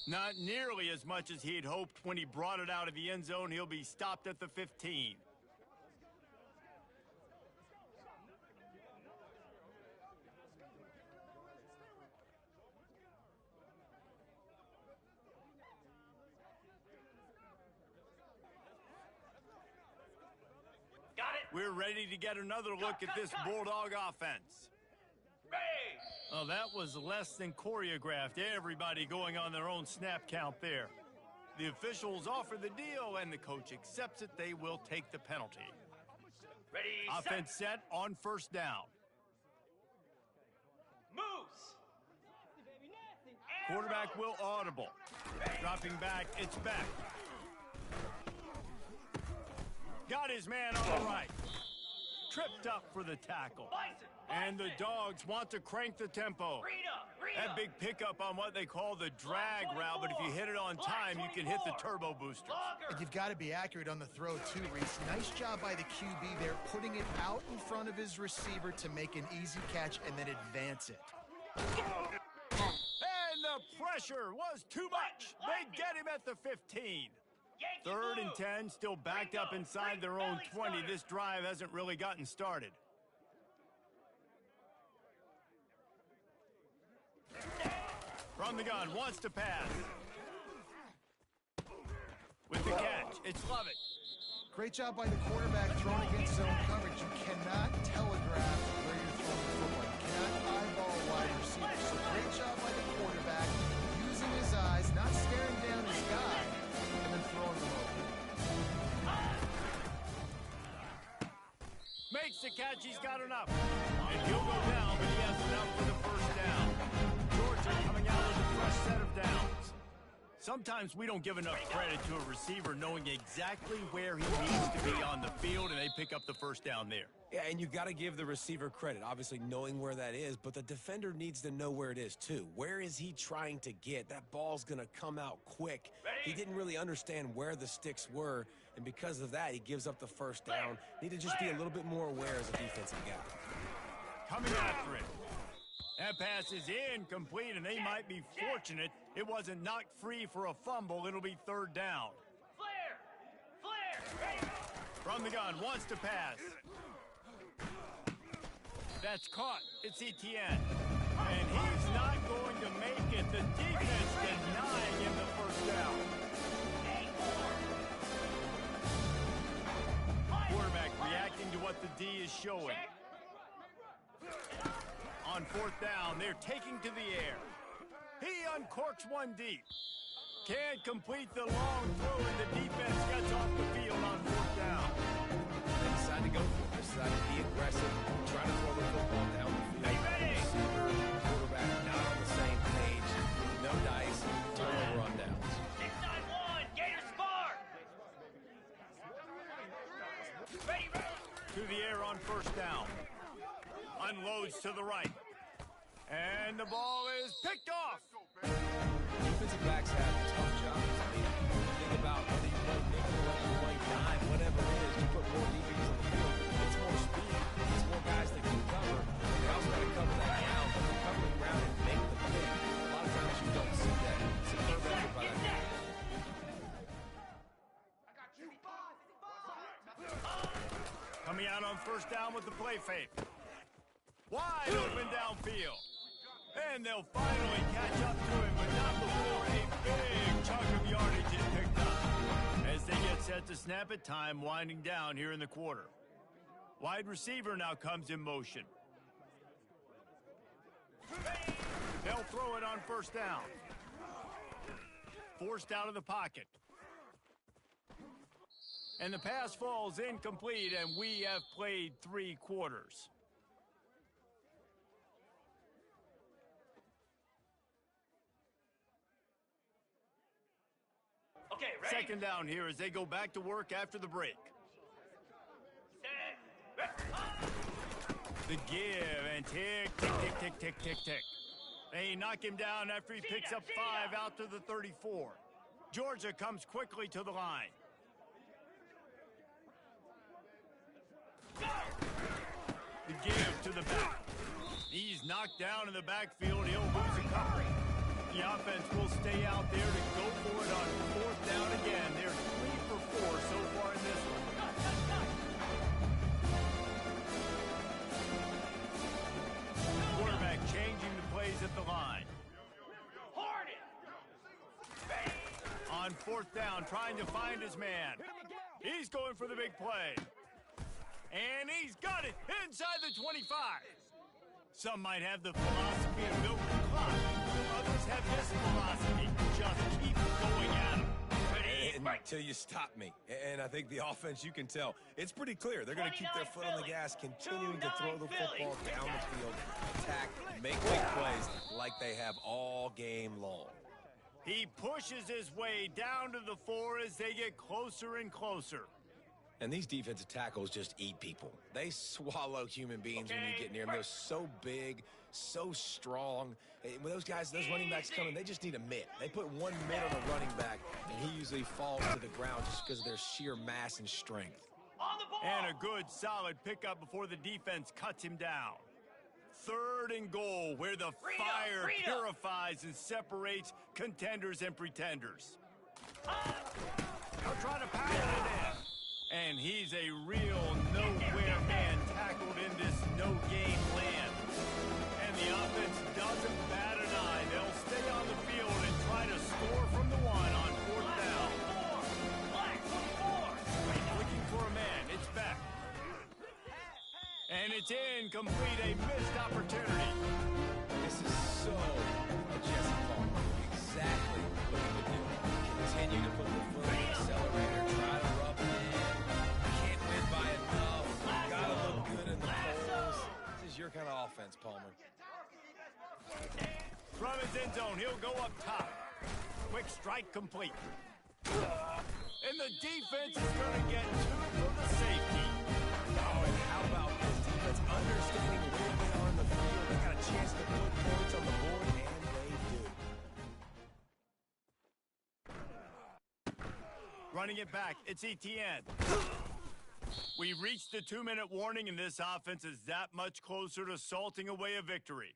Not nearly as much as he had hoped when he brought it out of the end zone. He'll be stopped at the 15. Got it. We're ready to get another look at this Bulldog offense. Ready. Oh, that was less than choreographed. Everybody going on their own snap count there. The officials offer the deal, and the coach accepts it. They will take the penalty. Ready. Offense set on 1st down. Moves. Quarterback will audible. Dropping back, it's back. Got his man on the right. Tripped up for the tackle. And the Dogs want to crank the tempo. That big pickup on what they call the drag route, but if you hit it on time, you can hit the turbo booster. And you've got to be accurate on the throw, too, Reese. Nice job by the QB there, putting it out in front of his receiver to make an easy catch and then advance it. And the pressure was too much. They get him at the 15. 3rd and 10, still backed up inside their own 20. This drive hasn't really gotten started. From the gun, wants to pass. With the catch, it's Lovett. Great job by the quarterback throwing against zone coverage. You cannot telegraph where you're throwing the football. You cannot eyeball wide receiver. So great job by the quarterback using his eyes, not staring down his guy, and then throwing them over. Makes the catch, he's got enough. And he'll go down, but he has enough for the 1st down. Georgia coming out with a fresh set of downs. Sometimes we don't give enough credit to a receiver knowing exactly where he needs to be on the field, and they pick up the 1st down there. Yeah, and you got to give the receiver credit, obviously knowing where that is, but the defender needs to know where it is too. Where is he trying to get? That ball's going to come out quick. He didn't really understand where the sticks were, and because of that, he gives up the 1st down. Need to just be a little bit more aware as a defensive guy. Coming after it. That pass is incomplete, and they might be fortunate it wasn't knocked free for a fumble. It'll be 3rd down. Flare. Ready. From the gun, wants to pass. That's caught. It's Etienne. And he's not going to make it. The defense denying him the 1st down. Quarterback reacting to what the D is showing. On 4th down, they're taking to the air. He uncorks one deep. Can't complete the long throw, and the defense gets off the field on 4th down. They decide to go for it. They decide to be aggressive, try to throw the football down the field. Are you ready? Receiver, quarterback not on the same page. No dice. Turnover on downs. 6-9-1. Gator spar. Ready. To the air on 1st down. Unloads to the right. And the ball is picked off. Defensive backs have tough jobs. I mean, think about whether you play nickel, whether you play dime, whatever it is, you put more DBs on the field. It's more speed. It's more guys that can cover. They also got to cover that ground, but they're covering ground and make the pick. A lot of times you don't see that. It's a perfect effort by that. down on first down with the play fake. Wide open downfield. And they'll finally catch up to him, but not before a big chunk of yardage is picked up. As they get set to snap it, time winding down here in the quarter. Wide receiver now comes in motion. They'll throw it on first down. Forced out of the pocket. And the pass falls incomplete, and we have played 3 quarters. Okay, ready? Second down here as they go back to work after the break. The give and tick, tick, tick, tick, tick, tick, tick. They knock him down after he picks up 5 out to the 34. Georgia comes quickly to the line. The give to the back. He's knocked down in the backfield. He'll lose a couple. The offense will stay out there to go for it on fourth down again. They're 3 for 4 so far in this one. Quarterback changing the plays at the line. On fourth down, trying to find his man. He's going for the big play. And he's got it inside the 25. Some might have the philosophy of milk the clock. Others have this philosophy. Just keep going at him. Until you stop me. And I think the offense, you can tell, it's pretty clear. They're going to keep their foot on the gas, continuing to throw the football down the field, attack, make big plays like they have all game long. He pushes his way down to the 4 as they get closer and closer. And these defensive tackles just eat people. They swallow human beings when you get near them. They're so big, so strong. When those guys, those running backs come in, they just need a mitt. They put one mitt on a running back, and he usually falls to the ground just because of their sheer mass and strength. On the ball. And a good, solid pickup before the defense cuts him down. 3rd and goal, where the fire purifies and separates contenders and pretenders. They'll try to pound it in. And he's a real nowhere man tackled in this no-game land. And the offense doesn't bat an eye. They'll stay on the field and try to score from the 1 on fourth down. Black 24. Looking for a man. It's back. And it's incomplete. A missed opportunity. This is so a Jesse Palmer. Exactly what he would do. Continue to put the foot on the accelerator, try to rub it in. Can't win by enough. Gotta look good in the polls. This is your kind of offense, Palmer. From his end zone, he'll go up top. Quick strike complete. And the defense is going to get 2 for the safety. Oh, and how about this defense understanding where they are in the field? They got a chance to put points on the board, and they do. Running it back, it's Etienne. We reached the 2-minute warning, and this offense is that much closer to salting away a victory.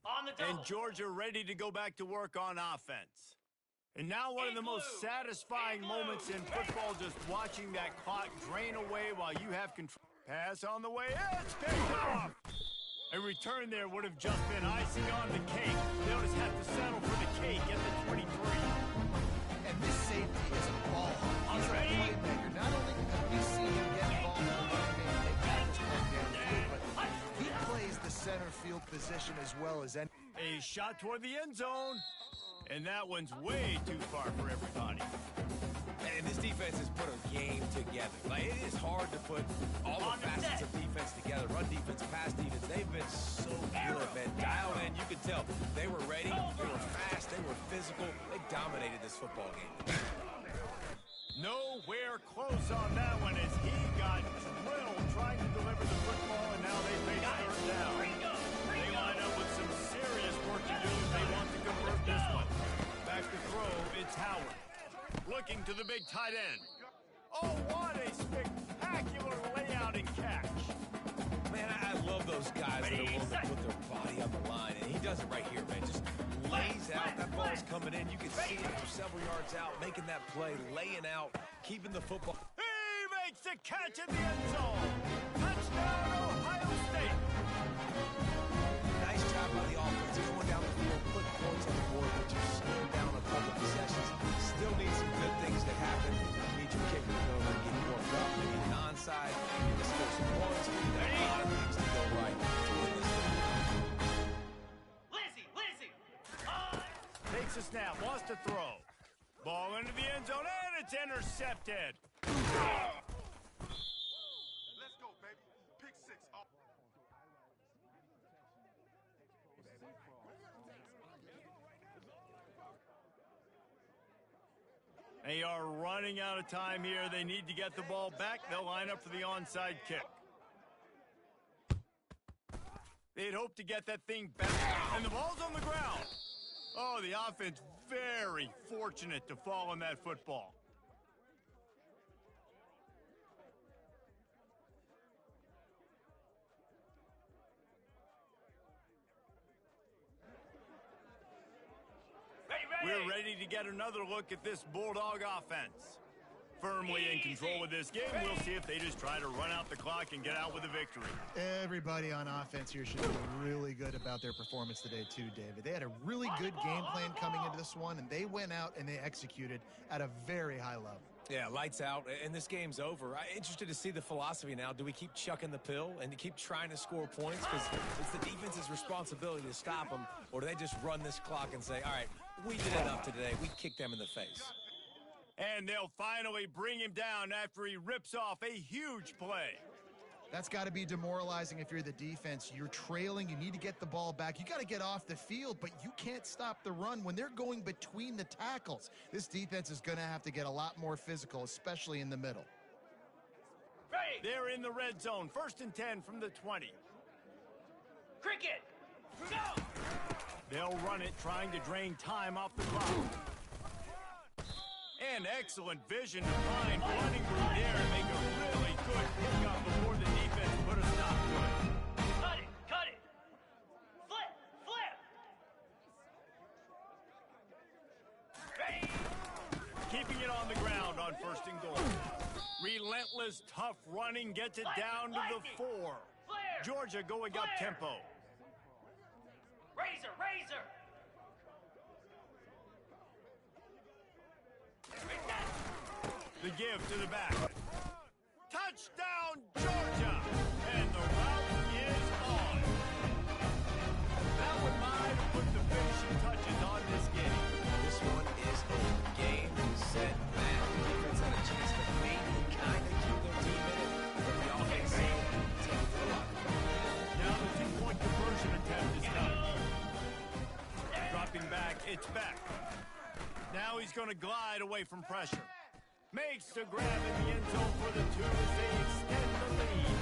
On the double. And Georgia ready to go back to work on offense. And now one of the most satisfying moments in football, just watching that clock drain away while you have control. Pass on the way, it's picked off! A return there would have just been icing on the cake. They'll just have to settle for the cake at the 23. And this safety is a ball hawk. He's a playmaker. Not only have we seen him get involved in the running game and make tackles playing downfield, but he plays the center field position as well as any. A shot toward the end zone. And that one's way too far for everybody. And this defense has put a game together. Like, it is hard to put all the facets of defense together. Run defense, pass defense. They've been so good, man. Dialed in. You could tell they were ready. They were fast. They were physical. They dominated this football game. Nowhere close on that one as he got drilled trying to deliver the football, and now they face third down. They line up with some serious work to do if they want to convert this one. Back to throw, it's Howard. Looking to the big tight end. Oh, what a spectacular layout and catch. Man, I love those guys that are willing to put their body on the line, and he does it right here, man. Just lays out. That ball's coming in. You can see it from several yards out, making that play, laying out, keeping the football. He makes the catch in the end zone. Touchdown, Ohio State. Nice job by the offense. Going down the field, put points on the board, but you slow down a couple possessions. Still need some good things to happen. You need your kicker to go over and get more up. Maybe an onside. You need to score some points. You need a lot of things to go right to win this thing. Lizzie, on. Takes a snap, wants to throw. Ball into the end zone, and it's intercepted. Let's go, baby. Pick 6. They are running out of time here. They need to get the ball back. They'll line up for the onside kick. They'd hope to get that thing back, and the ball's on the ground. Oh, the offense very fortunate to fall on that football. We're ready to get another look at this Bulldog offense. Firmly in control of this game, we'll see if they just try to run out the clock and get out with a victory. Everybody on offense here should feel really good about their performance today too, David. They had a really good game plan coming into this one, and they went out and they executed at a very high level. Yeah, lights out, and this game's over. I'm interested to see the philosophy now. Do we keep chucking the pill and keep trying to score points? Because it's the defense's responsibility to stop them, or do they just run this clock and say, all right, we did enough today. We kicked them in the face. And they'll finally bring him down after he rips off a huge play. That's got to be demoralizing if you're the defense. You're trailing. You need to get the ball back. You got to get off the field, but you can't stop the run when they're going between the tackles. This defense is going to have to get a lot more physical, especially in the middle. They're in the red zone. 1st and 10 from the 20. Cricket, go! They'll run it, trying to drain time off the clock. And excellent vision to find running room there and make a really good pickup before the defense put a stop to it. Cut it! Flip! Keeping it on the ground on 1st and goal. Relentless, tough running gets it down to the 4. Georgia going up tempo. Razor! The give to the back. Touchdown, Georgia! And the route is on. That one might have put the finishing touches on this game. This one is over. Game, set, match. The defense had a chance to maybe kind of keep their team in it, but the offense take it to the locker room. Now the 2-point conversion attempt is done. Dropping back, it's back. Now he's going to glide away from pressure. Makes the grab in the end zone for the 2 as they extend the lead.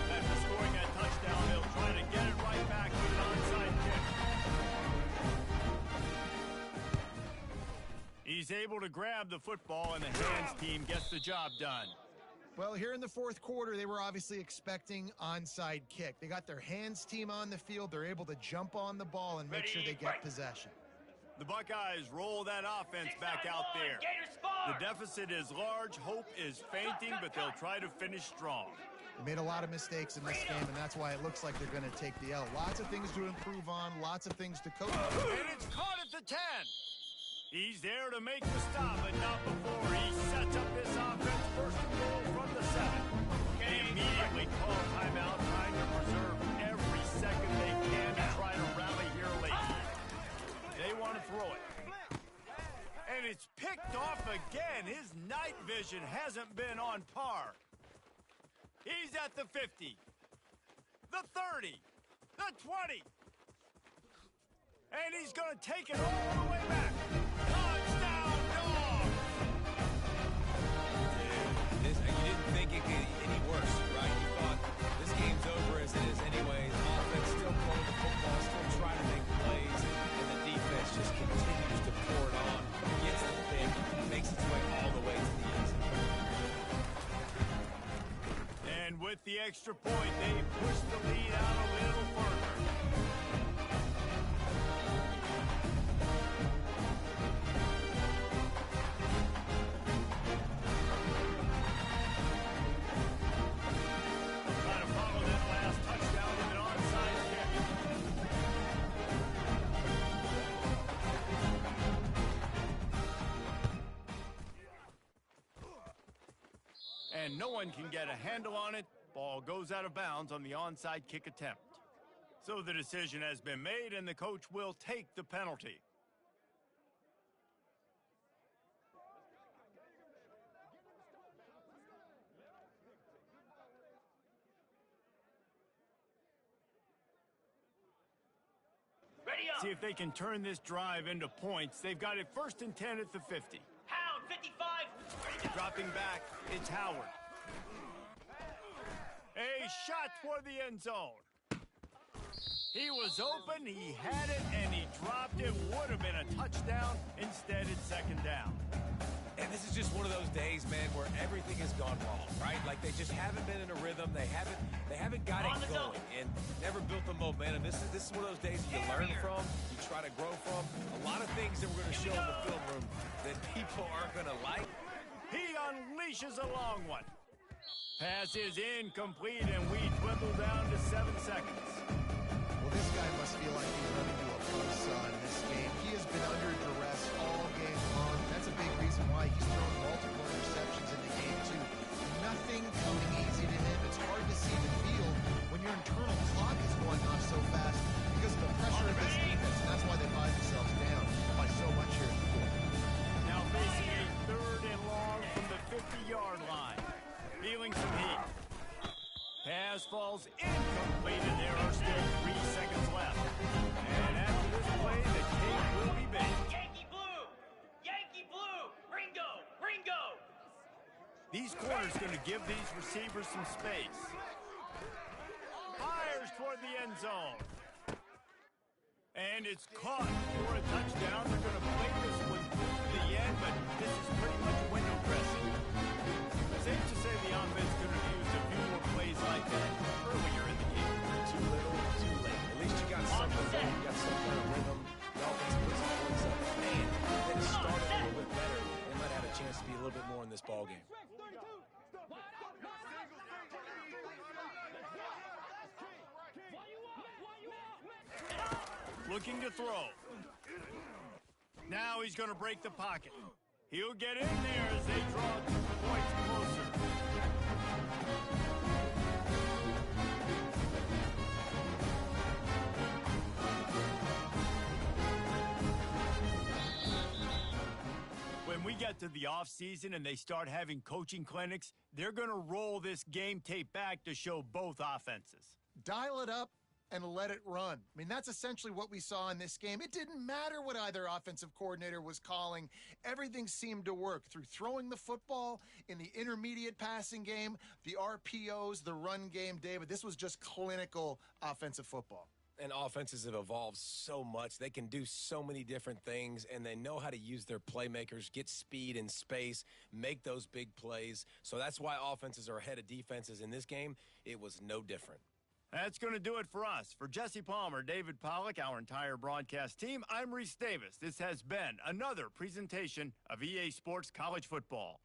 After scoring that touchdown, they'll try to get it right back with an onside kick. He's able to grab the football, and the hands team gets the job done. Well, here in the 4th quarter, they were obviously expecting onside kick. They got their hands team on the field. They're able to jump on the ball and make sure they get possession. The Buckeyes roll that offense back out there. The deficit is large, hope is fainting, but they'll try to finish strong. They made a lot of mistakes in this game, and that's why it looks like they're going to take the L. Lots of things to improve on, lots of things to coach on. And it's caught at the 10. He's there to make the stop, but not before he sets up this offense. 1st and goal from the 7. They immediately call timeout, trying to preserve every second they can to try to rally here late. They want to throw it. And it's picked off again. His night vision hasn't been on par. He's at the 50, the 30, the 20. And he's going to take it all the way back. Touchdown, dog! You didn't think it could get any worse, right? You thought this game's over as it is anyways. Offense still pulling the football, still trying to make plays, and then with the extra point, they push the lead out a little further. Trying to follow that last touchdown with an onside kick. And no one can get a handle on it. Ball goes out of bounds on the onside kick attempt. So the decision has been made, and the coach will take the penalty. Ready up. See if they can turn this drive into points. They've got it 1st and 10 at the 50. Pound 55. Ready to go. Dropping back, it's Howard. A shot toward the end zone. He was open, he had it, and he dropped it. Would have been a touchdown. Instead, it's 2nd down. And this is just one of those days, man, where everything has gone wrong, right? Like they just haven't been in a rhythm. They haven't got it going and never built the momentum. This is one of those days that you learn from, you try to grow from. A lot of things that we're going to show in the film room that people aren't going to like. He unleashes a long one. Pass is incomplete, and we dwindle down to 7 seconds. Well, this guy must feel like he's running to a buzzsaw in this game. He has been under duress all game long. That's a big reason why he's thrown multiple interceptions in the game, too. Nothing coming easy to him. It's hard to see the field when your internal clock is going off so fast because of the pressure of this defense, and that's why they buy themselves down by so much here in the fourth. Now facing a 3rd and long from the 50-yard line. Feeling some heat. Pass falls incomplete, and there are still 3 seconds left. And after this play, the cake will be baked. Yankee blue. Yankee blue. Ringo. Ringo. These corners going to give these receivers some space. Fires toward the end zone. And it's caught for a touchdown. They're going to play this one to the end, but this is pretty much window dressing. Safe to say the offense could have used a few more plays like that earlier in the game. Too little, too late. At least you got something going. You got some kind of rhythm. The offense puts some points up. Man, then it started a little bit better. They might have a chance to be a little bit more in this ball game. Looking to throw. Now he's going to break the pocket. He'll get in there as they draw 2 points closer. When we get to the offseason and they start having coaching clinics, they're going to roll this game tape back to show both offenses. Dial it up and let it run. I mean, that's essentially what we saw in this game. It didn't matter what either offensive coordinator was calling. Everything seemed to work through throwing the football in the intermediate passing game, the RPOs, the run game, David. This was just clinical offensive football. And offenses have evolved so much. They can do so many different things, and they know how to use their playmakers, get speed and space, make those big plays. So that's why offenses are ahead of defenses. In this game, it was no different. That's going to do it for us. For Jesse Palmer, David Pollack, our entire broadcast team, I'm Reese Davis. This has been another presentation of EA Sports College Football.